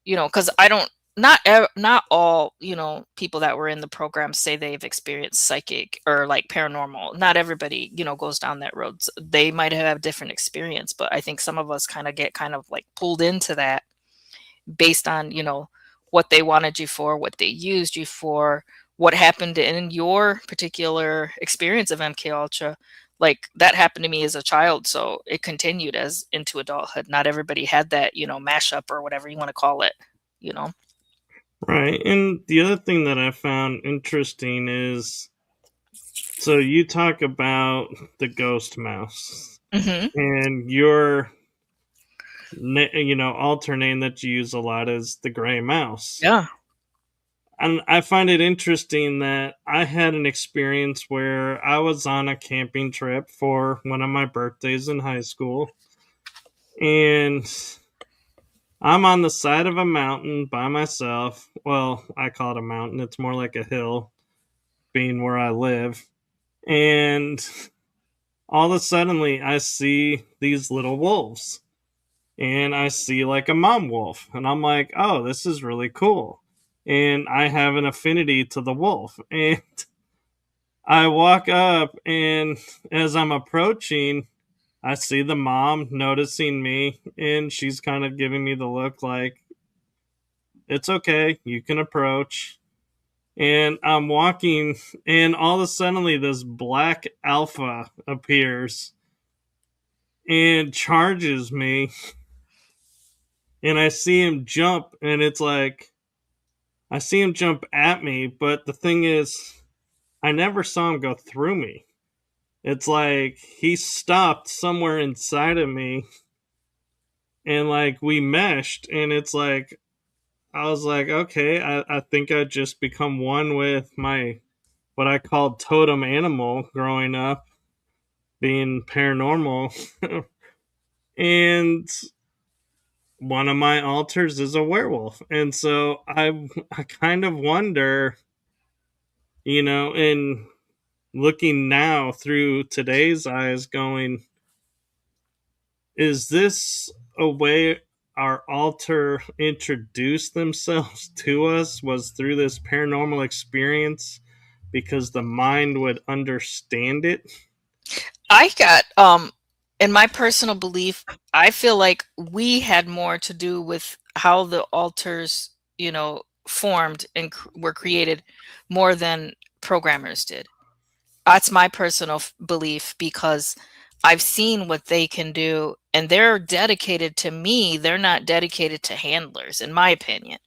because I don't, not all, people that were in the program say they've experienced psychic or like paranormal. Not everybody, goes down that road. They might have a different experience, but I think some of us kind of get kind of like pulled into that based on, what they wanted you for, what they used you for, what happened in your particular experience of MK Ultra. Like that happened to me as a child, so it continued as into adulthood. Not everybody had that, mashup or whatever you want to call it, you know. Right. And the other thing that I found interesting is, so you talk about the ghost mouse Hmm. and your alter name that you use a lot is the gray mouse. Yeah. And I find it interesting that I had an experience where I was on a camping trip for one of my birthdays in high school, and I'm on the side of a mountain by myself. Well, I call it a mountain, it's more like a hill, being where I live. And all of a suddenly I see these little wolves, and I see like a mom wolf, and I'm like, oh, this is really cool. And I have an affinity to the wolf. And I walk up, and as I'm approaching, I see the mom noticing me, and she's kind of giving me the look like, it's okay, you can approach. And I'm walking, and all of a sudden, this black alpha appears and charges me. and I see him jump, and it's like I see him jump at me, but the thing is, I never saw him go through me. It's like he stopped somewhere inside of me, and like we meshed, and it's like I was like, okay, I think I just become one with my what I called totem animal growing up, being paranormal. And one of my alters is a werewolf. And so I kind of wonder, in looking now through today's eyes, going, is this a way our alter introduced themselves to us, was through this paranormal experience because the mind would understand it? I got in my personal belief, I feel like we had more to do with how the altars, formed and were created more than programmers did. That's my personal belief because I've seen what they can do and they're dedicated to me. They're not dedicated to handlers, in my opinion.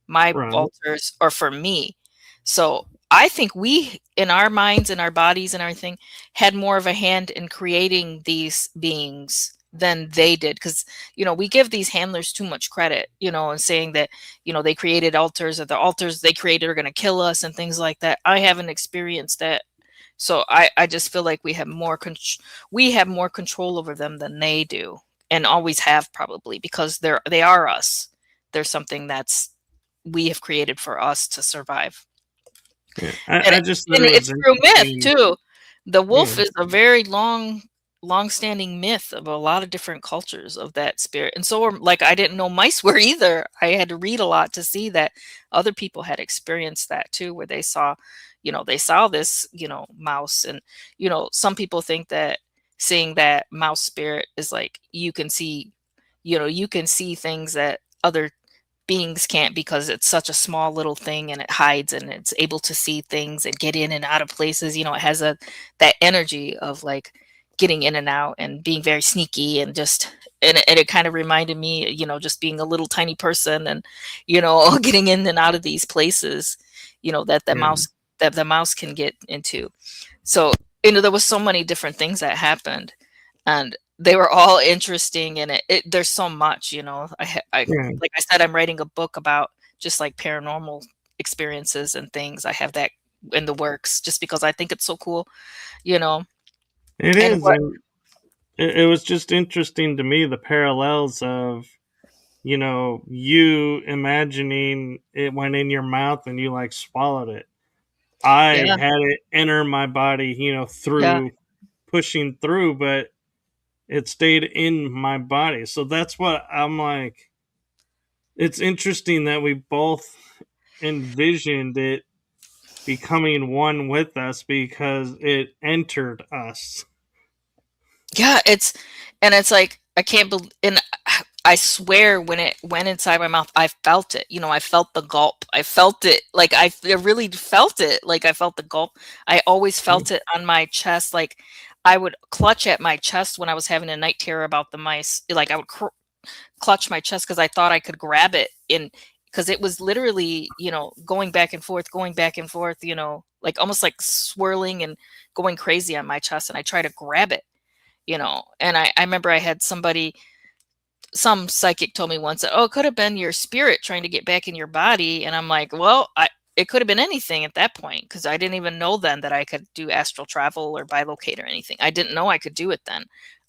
My Right. altars are for me. So I think we, in our minds and our bodies and everything, had more of a hand in creating these beings than they did. Because, we give these handlers too much credit, and saying that, they created altars or the altars they created are going to kill us and things like that. I haven't experienced that. So I just feel like we have more control over them than they do and always have probably because they are us. They're something that's we have created for us to survive. Yeah. And I just thought and it was it's through myth interesting. too. The Yeah. wolf is a very long-standing myth of a lot of different cultures of that spirit. And so like I didn't know mice were either. I had to read a lot to see that other people had experienced that too, where they saw this, mouse. And, some people think that seeing that mouse spirit is like you can see things that other beings can't because it's such a small little thing and it hides and it's able to see things and get in and out of places. It has that energy of like getting in and out and being very sneaky and just and it kind of reminded me, just being a little tiny person and, getting in and out of these places, that the Yeah. mouse can get into. So, there was so many different things that happened and they were all interesting and there's so much, Yeah. like I said, I'm writing a book about just like paranormal experiences and things. I have that in the works just because I think it's so cool, you know. It And is. what And it was just interesting to me, the parallels of, you imagining it went in your mouth and you like swallowed it. I Yeah, had it enter my body, yeah. through pushing through, but it stayed in my body. So that's what I'm like. It's interesting that we both envisioned it becoming one with us because it entered us. Yeah, it's like I can't believe and I swear when it went inside my mouth, I felt it. I felt the gulp. I felt it. Like I really felt it. Like I felt the gulp. I always felt it on my chest. Like I would clutch at my chest when I was having a night terror about the mice. Like I would clutch my chest because I thought I could grab it in because it was literally, going back and forth, like almost like swirling and going crazy on my chest. And I try to grab it, and I remember I had some psychic told me once that, oh, it could have been your spirit trying to get back in your body. And I'm like, well, it could have been anything at that point because I didn't even know then that I could do astral travel or bilocate or anything. I didn't know I could do it then.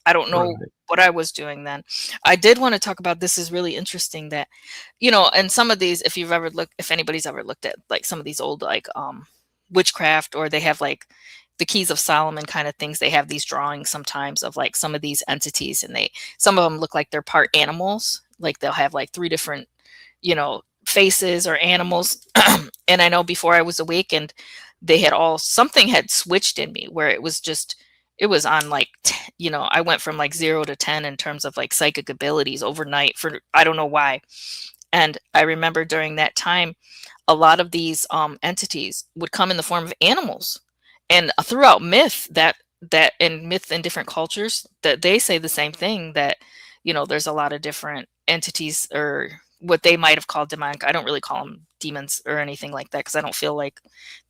I don't know Right. what I was doing then. I did want to talk about this is really interesting that, and some of these, if anybody's ever looked at like some of these old like witchcraft or they have like the keys of Solomon kind of things, they have these drawings sometimes of like some of these entities and some of them look like they're part animals. Like they'll have like three different, faces or animals. And I know before I was awakened, something had switched in me where it was on like, I went from like 0 to 10 in terms of like psychic abilities overnight for, I don't know why. And I remember during that time, a lot of these entities would come in the form of animals. And throughout myth, that in myth in different cultures, that they say the same thing that there's a lot of different entities, or what they might have called demonic. I don't really call them demons or anything like that, because I don't feel like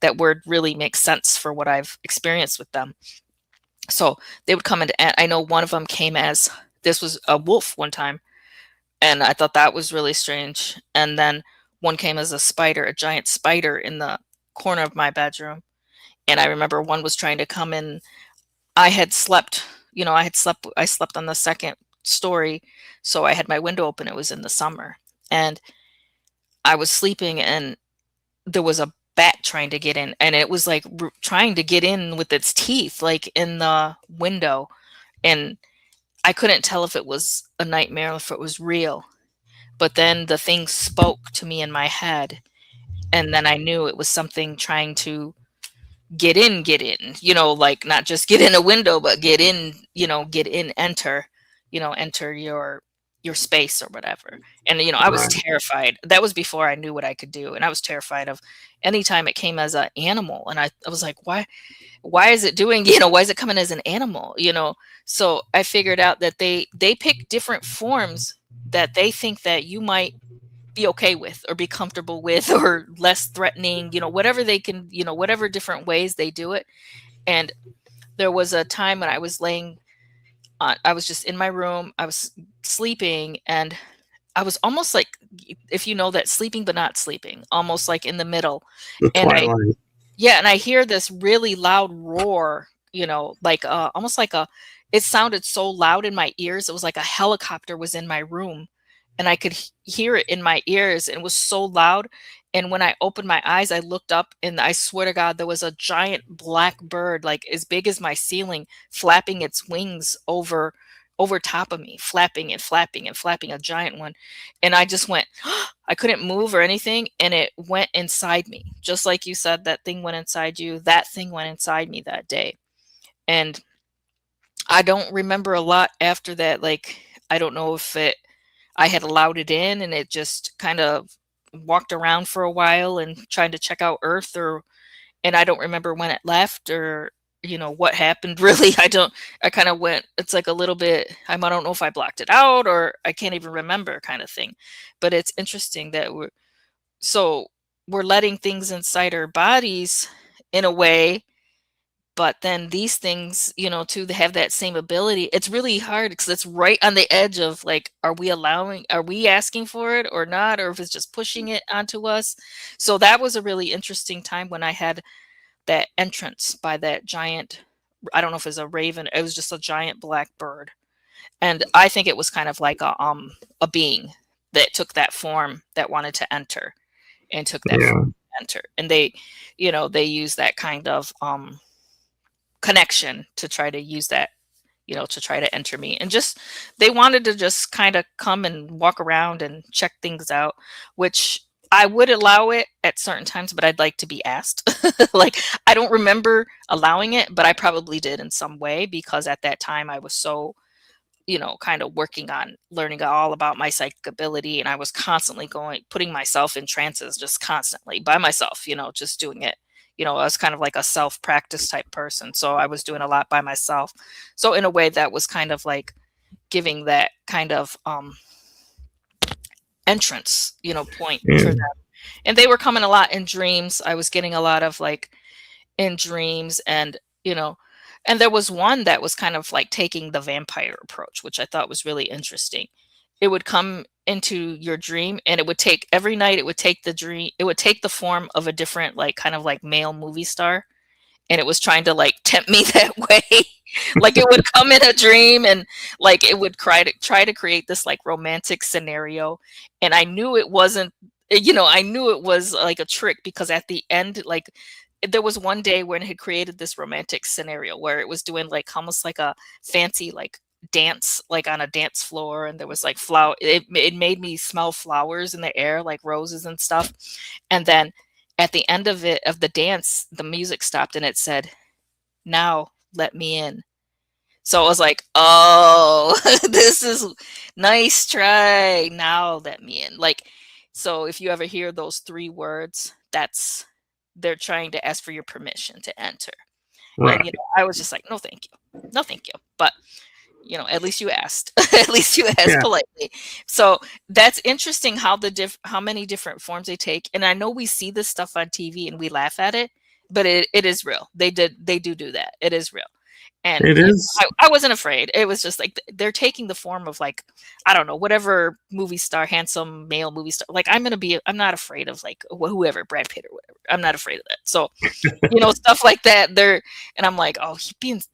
that word really makes sense for what I've experienced with them. So they would come into, I know one of them came as, this was a wolf one time, and I thought that was really strange. And then one came as a spider, a giant spider in the corner of my bedroom. And I remember one was trying to come in. I had slept, I slept on the second story. So I had my window open. It was in the summer. And I was sleeping, and there was a bat trying to get in. And it was like trying to get in with its teeth, like in the window. And I couldn't tell if it was a nightmare or if it was real. But then the thing spoke to me in my head. And then I knew it was something trying to get in, like not just get in a window, but get in, get in, enter, enter your space or whatever. And, I was Right. terrified. That was before I knew what I could do. And I was terrified of anytime it came as an animal. And I was like, why is it doing, why is it coming as an animal? So I figured out that they pick different forms that they think that you might be okay with or be comfortable with, or less threatening, whatever they can, whatever different ways they do it. And there was a time when I was laying on, I was just in my room, I was sleeping, and I was almost like, if you know that, sleeping but not sleeping, almost like in the middle. The And I Twilight. yeah, and I hear this really loud roar, like almost like it sounded so loud in my ears. It was like a helicopter was in my room, and I could hear it in my ears, and it was so loud. And when I opened my eyes, I looked up, and I swear to God, there was a giant black bird, like as big as my ceiling, flapping its wings over top of me, flapping and flapping and flapping, a giant one. And I just went, I couldn't move or anything, and it went inside me. Just like you said, that thing went inside you. That thing went inside me that day. And I don't remember a lot after that. Like, I don't know if I had allowed it in and it just kind of walked around for a while and trying to check out Earth, and I don't remember when it left, or what happened. Really, I kind of went, it's like a little bit, I don't know if I blocked it out, or I can't even remember, kind of thing. But it's interesting that we're letting things inside our bodies in a way, but then these things, to have that same ability, it's really hard because it's right on the edge of, like, are we asking for it or not, or if it's just pushing it onto us. So that was a really interesting time when I had that entrance by that giant, I don't know if it was a raven, it was just a giant black bird. And I think it was kind of like a being that took that form, that wanted to enter, and took that form Yeah. to enter. And they use that kind of connection to try to use that, to try to enter me. And just, they wanted to just kind of come and walk around and check things out, which I would allow it at certain times, but I'd like to be asked. Like, I don't remember allowing it, but I probably did in some way, because at that time I was so, kind of working on learning all about my psychic ability. And I was constantly putting myself in trances, just constantly by myself, just doing it. I was kind of like a self practice type person. So I was doing a lot by myself. So in a way, that was kind of like giving that kind of entrance, point for Yeah. them. And they were coming a lot in dreams. I was getting a lot of, like, in dreams. And and there was one that was kind of like taking the vampire approach, which I thought was really interesting. It would come into your dream, and it would take, every night it would take the dream, it would take the form of a different, like, kind of like male movie star, and it was trying to, like, tempt me that way. Like, it would come in a dream, and, like, it would try to create this, like, romantic scenario. And I knew it wasn't, I knew it was like a trick, because at the end, like, there was one day when it had created this romantic scenario where it was doing, like, almost like a fancy, like, dance, like on a dance floor, and there was, like, it made me smell flowers in the air, like roses and stuff. And then at the end of the dance, the music stopped, and it said, "Now let me in." So I was like, "Oh, this is nice try. Now let me in." Like, so if you ever hear those three words, that's, they're trying to ask for your permission to enter. And Right. I was just like, "No, thank you. No, thank you." But At least you asked. At least you asked Yeah, politely. So that's interesting how how many different forms they take. And I know we see this stuff on TV and we laugh at it, but it is real. They do that. It is real. And it is. I wasn't afraid. It was just like they're taking the form of like, I don't know, whatever movie star, handsome male movie star. Like I'm not afraid of like whoever, Brad Pitt or whatever. I'm not afraid of that. So stuff like that. And I'm like, oh,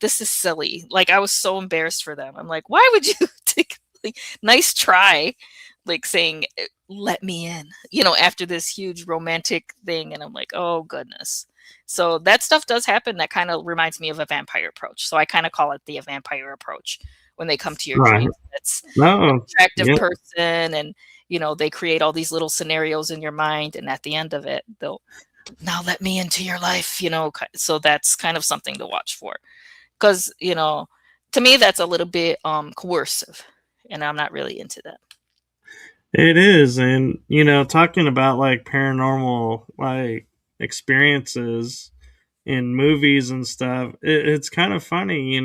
this is silly. Like I was so embarrassed for them. I'm like, why would you take like, nice try, like saying, let me in, after this huge romantic thing. And I'm like, oh goodness. So that stuff does happen. That kind of reminds me of a vampire approach. So I kind of call it the vampire approach when they come to your Right. dreams. It's an No. attractive Yeah. person and they create all these little scenarios in your mind, and at the end of it, they'll now let me into your life, so that's kind of something to watch for, because to me that's a little bit coercive, and I'm not really into that. It is, and talking about like paranormal like experiences in movies and stuff, it's kind of funny,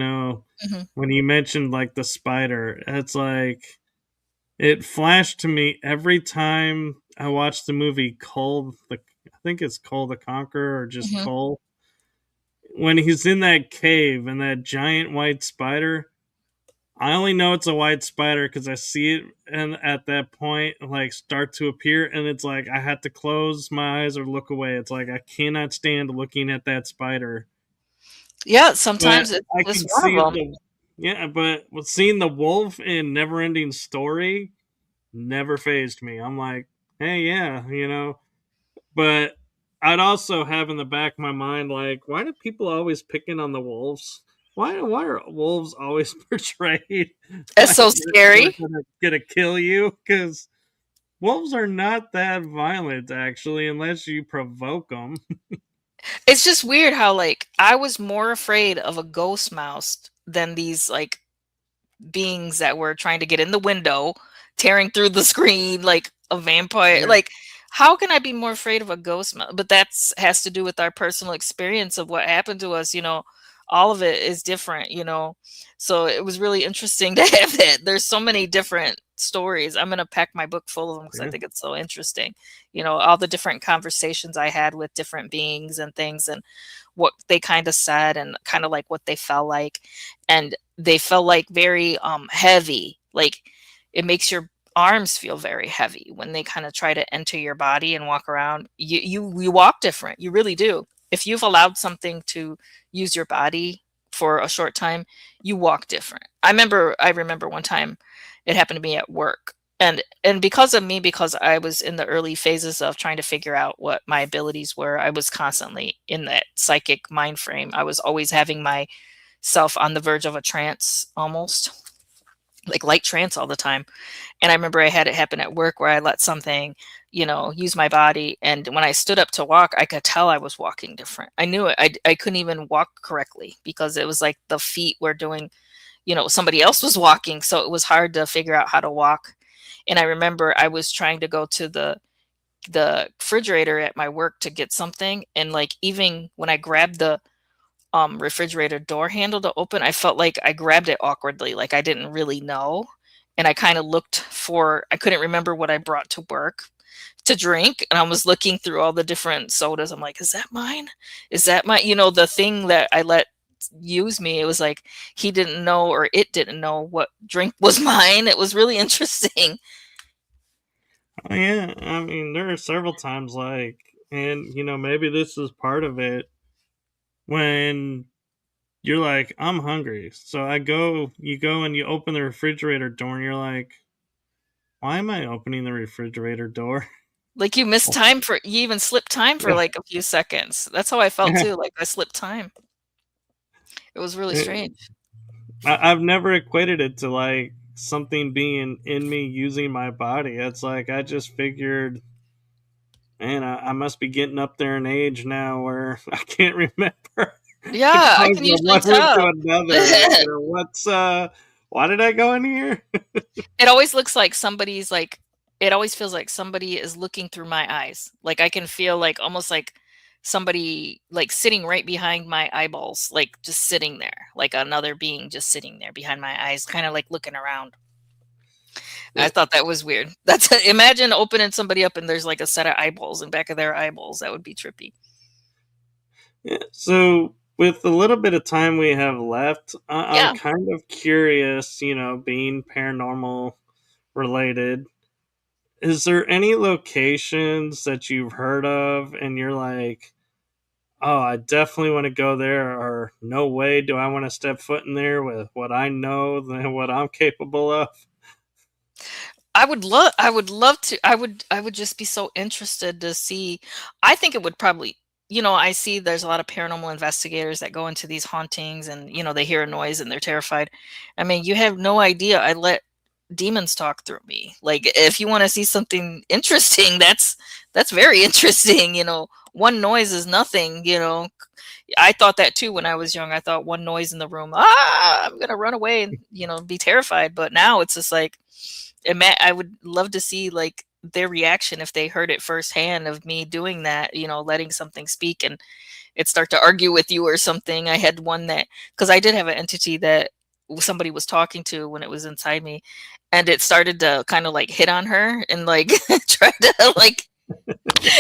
Hmm. when you mentioned like the spider. It's like it flashed to me every time I watched the movie Cole. I think it's Cole the Conqueror or just Hmm. Cole. When he's in that cave and that giant white spider, I only know it's a white spider because I see it and at that point like start to appear, and it's like I had to close my eyes or look away. It's like I cannot stand looking at that spider. Yeah, But sometimes I it's can one of see them. the yeah, but with seeing the wolf in Neverending Story never phased me. I'm like, hey, yeah, But I'd also have in the back of my mind like, why do people always picking on the wolves? Why are wolves always portrayed It's like so they're scary. gonna kill you? Because wolves are not that violent actually, unless you provoke them. It's just weird how like I was more afraid of a ghost mouse than these like beings that were trying to get in the window, tearing through the screen like a vampire. Yeah, Like, how can I be more afraid of a ghost? But that's has to do with our personal experience of what happened to us. All of it is different. So it was really interesting to have that. There's so many different stories. I'm gonna pack my book full of them because I yeah, think it's so interesting. All the different conversations I had with different beings and things, and what they kind of said, and kind of like what they felt like. And they felt like very heavy. Like it makes your arms feel very heavy when they kind of try to enter your body and walk around. You walk different. You really do. If you've allowed something to use your body for a short time, you walk different. I remember one time it happened to me at work. And because of me, because I was in the early phases of trying to figure out what my abilities were, I was constantly in that psychic mind frame. I was always having myself on the verge of a trance, almost like light trance all the time. And I remember I had it happen at work where I let something, use my body. And when I stood up to walk, I could tell I was walking different. I knew it. I couldn't even walk correctly because it was like the feet were doing, somebody else was walking. So it was hard to figure out how to walk. And I remember I was trying to go to the refrigerator at my work to get something. And like even when I grabbed the refrigerator door handle to open, I felt like I grabbed it awkwardly, like I didn't really know. And I kind of I couldn't remember what I brought to work to drink. And I was looking through all the different sodas. I'm like, is that mine? Is that my, the thing that I let use me? It was like he didn't know, or it didn't know what drink was mine. It was really interesting. oh, yeah. I mean, there are several times like, and maybe this is part of it when you're like, I'm hungry, so you go and you open the refrigerator door, and you're like, why am I opening the refrigerator door? Like you even slipped time for like a few seconds. That's how I felt too. Like I slipped time. It was really strange. I've never equated it to like something being in me using my body. It's like I just figured, man, I must be getting up there in age now where I can't remember it Yeah, I goes can from usually one room to tell. another. Why did I go in here? It always looks like somebody's like it always feels like somebody is looking through my eyes. Like I can feel like almost like somebody like sitting right behind my eyeballs, like just sitting there, like another being just sitting there behind my eyes, kind of like looking around. I Yeah. thought that was weird. That's imagine opening somebody up and there's like a set of eyeballs in back of their eyeballs. That would be trippy. Yeah. So, with a little bit of time we have left, I'm Yeah. kind of curious, being paranormal related. Is there any locations that you've heard of and you're like, oh, I definitely want to go there, or no way do I want to step foot in there with what I know and what I'm capable of? I would love to. I would just be so interested to see. I think it would probably, I see there's a lot of paranormal investigators that go into these hauntings and, they hear a noise and they're terrified. I mean, you have no idea. I let demons talk through me. Like if you want to see something interesting, that's very interesting, One noise is nothing. I thought that too when I was young. I thought one noise in the room, I'm gonna run away and be terrified. But now it's just like, I would love to see like their reaction if they heard it firsthand of me doing that. Letting something speak and it start to argue with you or something. I had one that because I did have an entity that somebody was talking to when it was inside me, and it started to kind of like hit on her and like try to like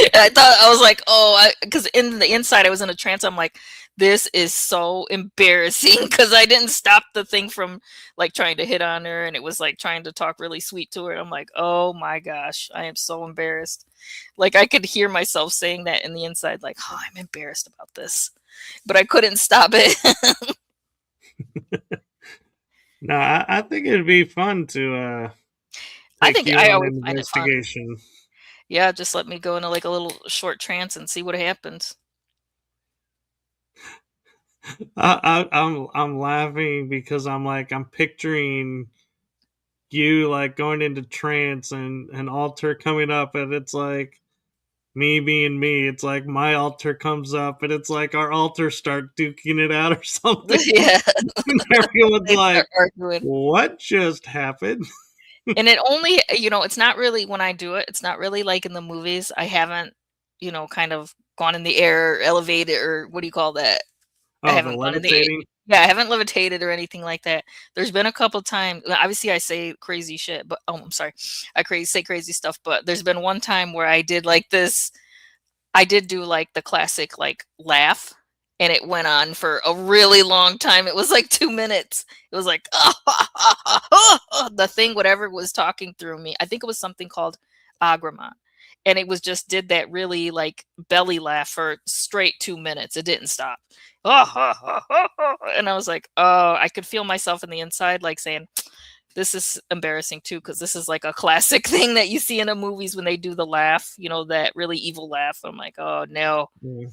I thought I was like, oh, because in the inside I was in a trance. I'm like, this is so embarrassing because I didn't stop the thing from like trying to hit on her, and it was like trying to talk really sweet to her. I'm like, oh my gosh, I am so embarrassed. Like I could hear myself saying that in the inside, like, oh, I'm embarrassed about this, but I couldn't stop it. No, I think it'd be fun to I take think you I on always an find it fun. investigation. Yeah, just let me go into like a little short trance and see what happens. I'm laughing because I'm picturing you like going into trance and an altar coming up, and it's like me being me. It's like my altar comes up, and it's like our altars start duking it out or something. Yeah, And everyone's they like, start arguing. "What just happened?" And it only, it's not really when I do it, it's not really like in the movies. I haven't, kind of gone in the air or elevated or what do you call that? I Oh, the haven't gone in the levitating. yeah, I haven't levitated or anything like that. There's been a couple times, obviously I say crazy shit, but oh, I'm sorry. Say crazy stuff, but there's been one time where I did like this. I did do like the classic like laugh, and it went on for a really long time. It was like 2 minutes. It was like the thing whatever was talking through me. I think it was something called Agramont. And it was just did that really like belly laugh for straight 2 minutes. It didn't stop. And I was like, "Oh, I could feel myself in the inside like saying, this is embarrassing too because this is like a classic thing that you see in the movies when they do the laugh, that really evil laugh. I'm like, oh no. Yeah.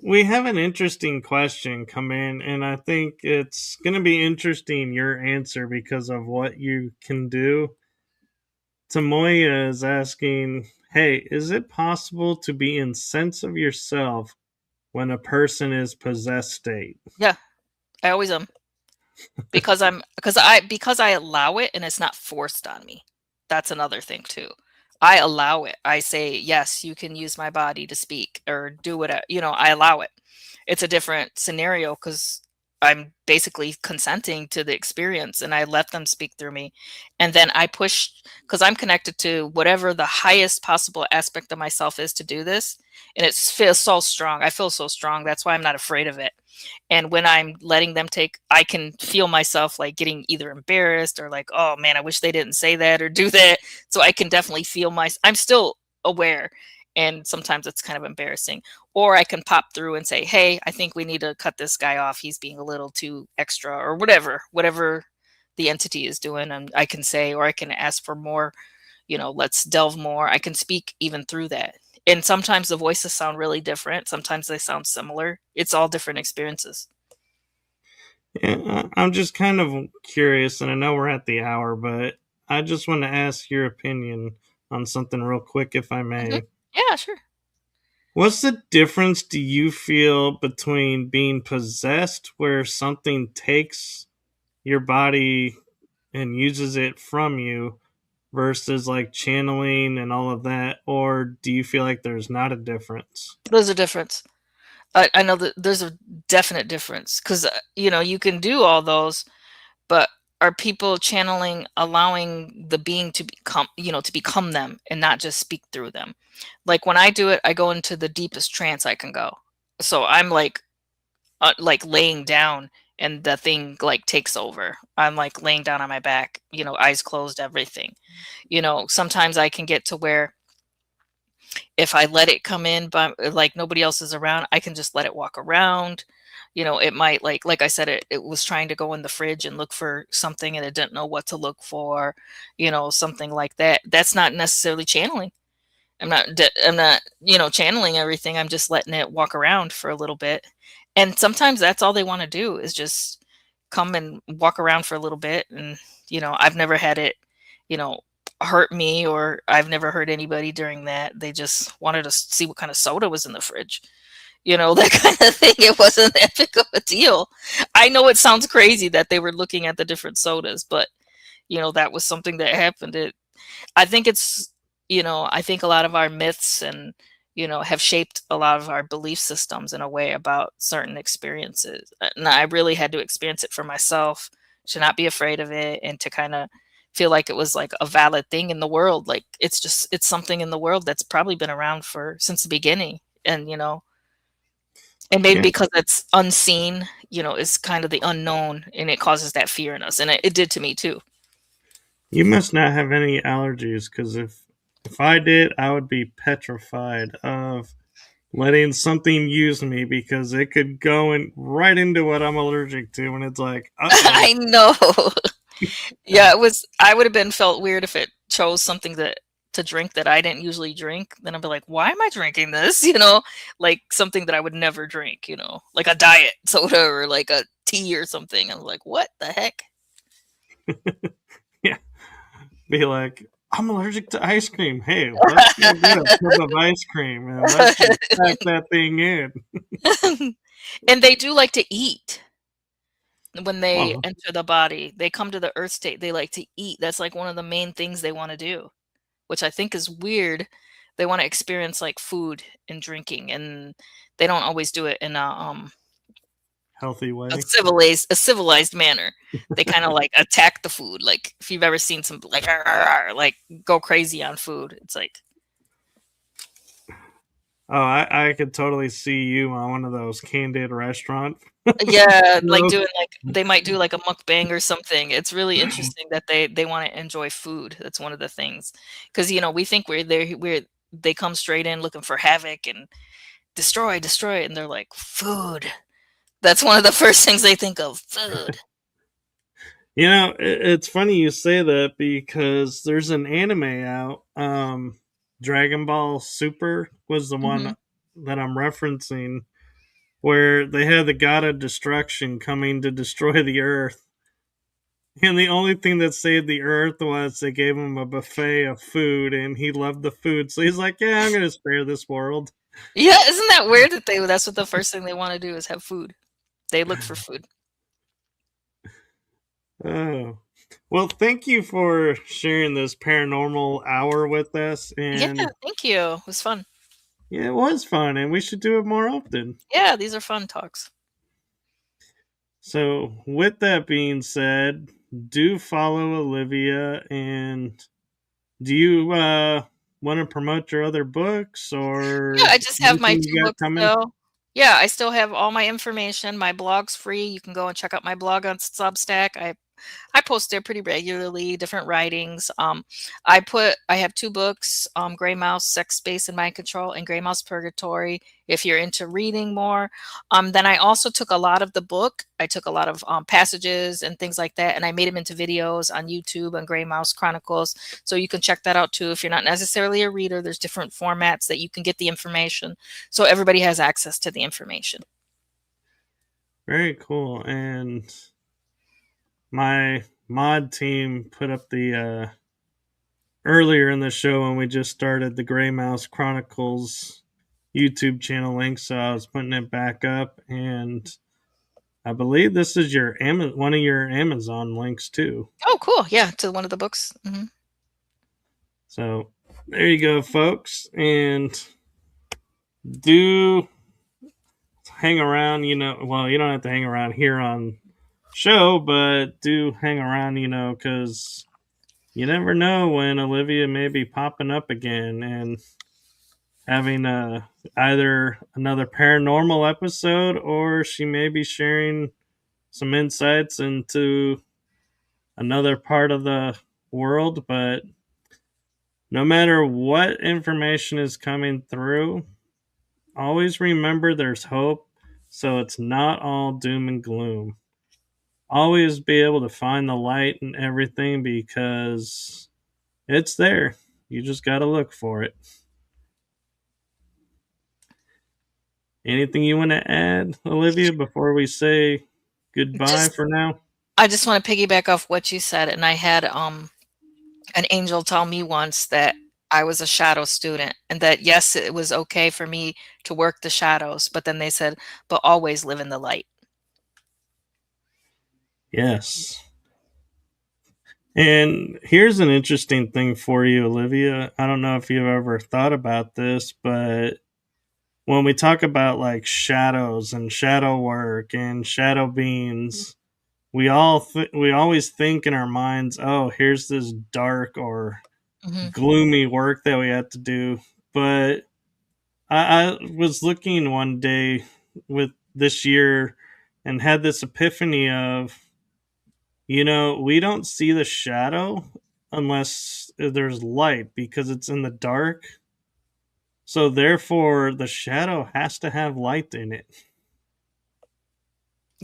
We have an interesting question come in, and I think it's going to be interesting your answer because of what you can do. Tamoya is asking, "Hey, is it possible to be in sense of yourself when a person is possessed state?" Yeah, I always am because I allow it and it's not forced on me. That's another thing too. I allow it. I say, yes, you can use my body to speak or do whatever, I allow it. It's a different scenario because I'm basically consenting to the experience and I let them speak through me. And then I push because I'm connected to whatever the highest possible aspect of myself is to do this. And it feels so strong. I feel so strong. That's why I'm not afraid of it. And when I'm letting them I can feel myself like getting either embarrassed or like, oh man, I wish they didn't say that or do that. So I can definitely feel I'm still aware. And sometimes it's kind of embarrassing. Or I can pop through and say, hey, I think we need to cut this guy off. He's being a little too extra or whatever the entity is doing. And I can say, or I can ask for more, let's delve more. I can speak even through that. And sometimes the voices sound really different. Sometimes they sound similar. It's all different experiences. Yeah, I'm just kind of curious, and I know we're at the hour, but I just want to ask your opinion on something real quick, if I Mhm. may. Yeah, sure. What's the difference do you feel between being possessed, where something takes your body and uses it from you, versus like channeling and all of that, or do you feel like there's not a difference? There's a difference. I know that there's a definite difference because, you can do all those, but are people channeling, allowing the being to become them and not just speak through them? Like when I do it, I go into the deepest trance I can go. So I'm like laying down and the thing like takes over. I'm like laying down on my back, eyes closed, everything. Sometimes I can get to where if I let it come in, but like nobody else is around, I can just let it walk around. It might like I said, it was trying to go in the fridge and look for something and it didn't know what to look for, something like that. That's not necessarily channeling. I'm not, channeling everything. I'm just letting it walk around for a little bit. And sometimes that's all they want to do is just come and walk around for a little bit. And, I've never had it, you know, hurt me, or I've never hurt anybody during that. They just wanted to see what kind of soda was in the fridge, that kind of thing. It wasn't that big of a deal. I know it sounds crazy that they were looking at the different sodas, but, that was something that happened. I think I think a lot of our myths and, have shaped a lot of our belief systems in a way about certain experiences. And I really had to experience it for myself, to not be afraid of it, and to kind of feel like it was like a valid thing in the world. Like it's something in the world that's probably been around for since the beginning. And maybe Yeah, because it's unseen, is kind of the unknown, and it causes that fear in us. And it did to me too. you must not have any allergies, because if I did, I would be petrified of letting something use me, because it could go in right into what I'm allergic to, and it's like, uh oh. I know. Yeah, I would have been felt weird if it chose something that to drink that I didn't usually drink. Then I'd be like, why am I drinking this? Like something that I would never drink, like a diet soda or like a tea or something. I'm like, what the heck? Yeah, be like, I'm allergic to ice cream. Hey, let's go get a tub of ice cream and let's just pack that thing in. And they do like to eat when they Well, enter the body. They come to the earth state. They like to eat. That's like one of the main things they want to do, which I think is weird. They want to experience like food and drinking, and they don't always do it in healthy a way. civilized manner. They kind of like attack the food. Like if you've ever seen some like "Arr, arr, arr," like go crazy on food. It's like Oh, I could totally see you on one of those candid restaurant. yeah, like No. doing like they might do like a mukbang or something. It's really interesting that they want to enjoy food. That's one of the things, because we think they come straight in looking for havoc and destroy, destroy, and they're like food. That's one of the first things they think of, food. It's funny you say that, because there's an anime out. Dragon Ball Super was the Mhm. one that I'm referencing, where they had the god of destruction coming to destroy the earth. And the only thing that saved the earth was they gave him a buffet of food, and he loved the food. So he's like, yeah, I'm going to spare this world. Yeah, isn't that weird that that's what the first thing they wanna do is have food? They look for food. Oh. Well, thank you for sharing this paranormal hour with us. Yeah, And thank you. It was fun. yeah, it was fun, and we should do it more often. Yeah, these are fun talks. So, with that being said, do follow Olivia. And do you want to promote your other books Yeah, or I just have my anything 2 you got books coming? still. Yeah, I still have all my information. My blog's free. You can go and check out my blog on Substack. I post there pretty regularly, different writings. I have 2 books, Gray Mouse, Sex, Space, and Mind Control, and Gray Mouse Purgatory, if you're into reading more. Then I also took a lot of the book. I took a lot of passages and things like that, and I made them into videos on YouTube on Gray Mouse Chronicles. So you can check that out too. If you're not necessarily a reader, there's different formats that you can get the information. So everybody has access to the information. Very cool. And my mod team put up the earlier in the show when we just started the Gray Mouse Chronicles YouTube channel link, so I was putting it back up. And I believe this is one of your Amazon links too. Oh, cool. Yeah, to one of the books. Mhm. So there you go, folks. And do hang around, well, you don't have to hang around here on show, but do hang around, because you never know when Olivia may be popping up again and having either another paranormal episode, or she may be sharing some insights into another part of the world. But no matter what information is coming through, always remember there's hope, so it's not all doom and gloom. Always be able to find the light in everything because it's there. You just got to look for it. Anything you want to add, Olivia, before we say goodbye Just for now? I just want to piggyback off what you said, and I had an angel tell me once that I was a shadow student and that yes, it was okay for me to work the shadows, but then they said, but always live in the light. Yes. And here's an interesting thing for you, Olivia. I don't know if you've ever thought about this, but when we talk about like shadows and shadow work and shadow beings, we always think in our minds, oh, here's this dark or Hmm. gloomy work that we have to do. But I was looking one day with this year and had this epiphany of, we don't see the shadow unless there's light because it's in the dark. So therefore, the shadow has to have light in it.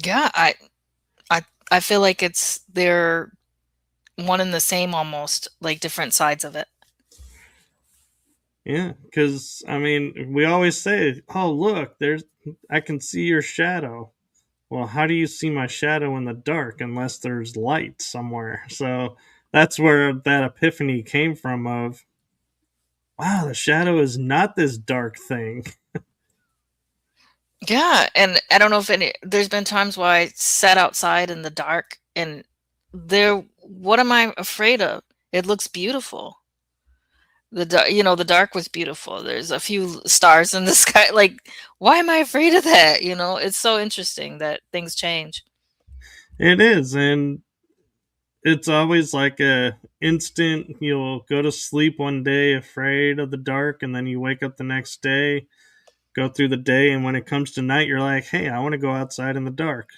Yeah, I I feel like they're one and the same almost, like different sides of it. Yeah, because I mean, we always say, "Oh, look, I can see your shadow." Well, how do you see my shadow in the dark unless there's light somewhere? So that's where that epiphany came from of, wow, the shadow is not this dark thing. Yeah, and I don't know if there's been times where I sat outside in the dark and what am I afraid of? It looks beautiful. The dark was beautiful. There's a few stars in the sky. Like, why am I afraid of that? It's so interesting that things change. It is, and it's always like a instant. You'll go to sleep one day afraid of the dark, and then you wake up the next day, go through the day, and when it comes to night, you're like, hey, I want to go outside in the dark.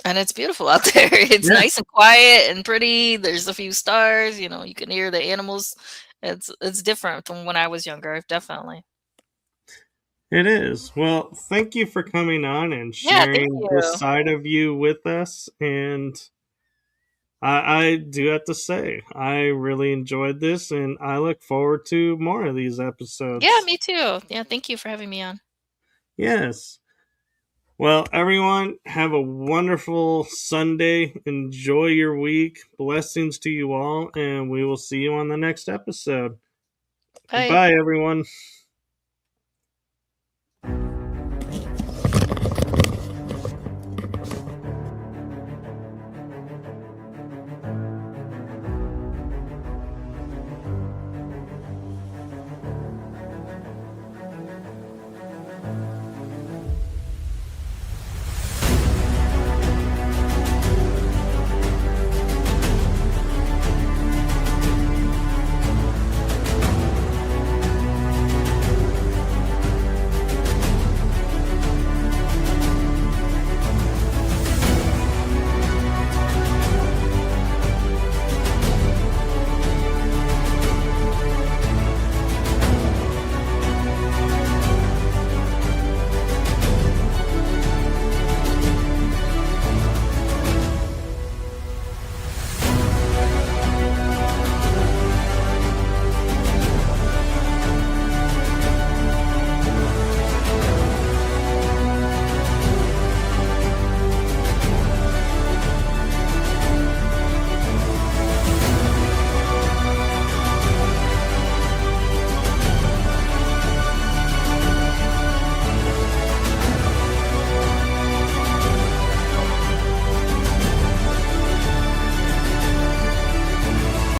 And it's beautiful out there. It's Yeah, nice and quiet and pretty. There's a few stars, you can hear the animals. It's different from when I was younger, definitely. it is. Well, thank you for coming on and Yeah, thank sharing this you. side of you with us. And I do have to say, I really enjoyed this, and I look forward to more of these Yeah, episodes. me too. Yeah, thank you for having me on. Yes. Well, everyone, have a wonderful Sunday. Enjoy your week. Blessings to you all, and we will see you on the next episode. Bye. Goodbye, everyone.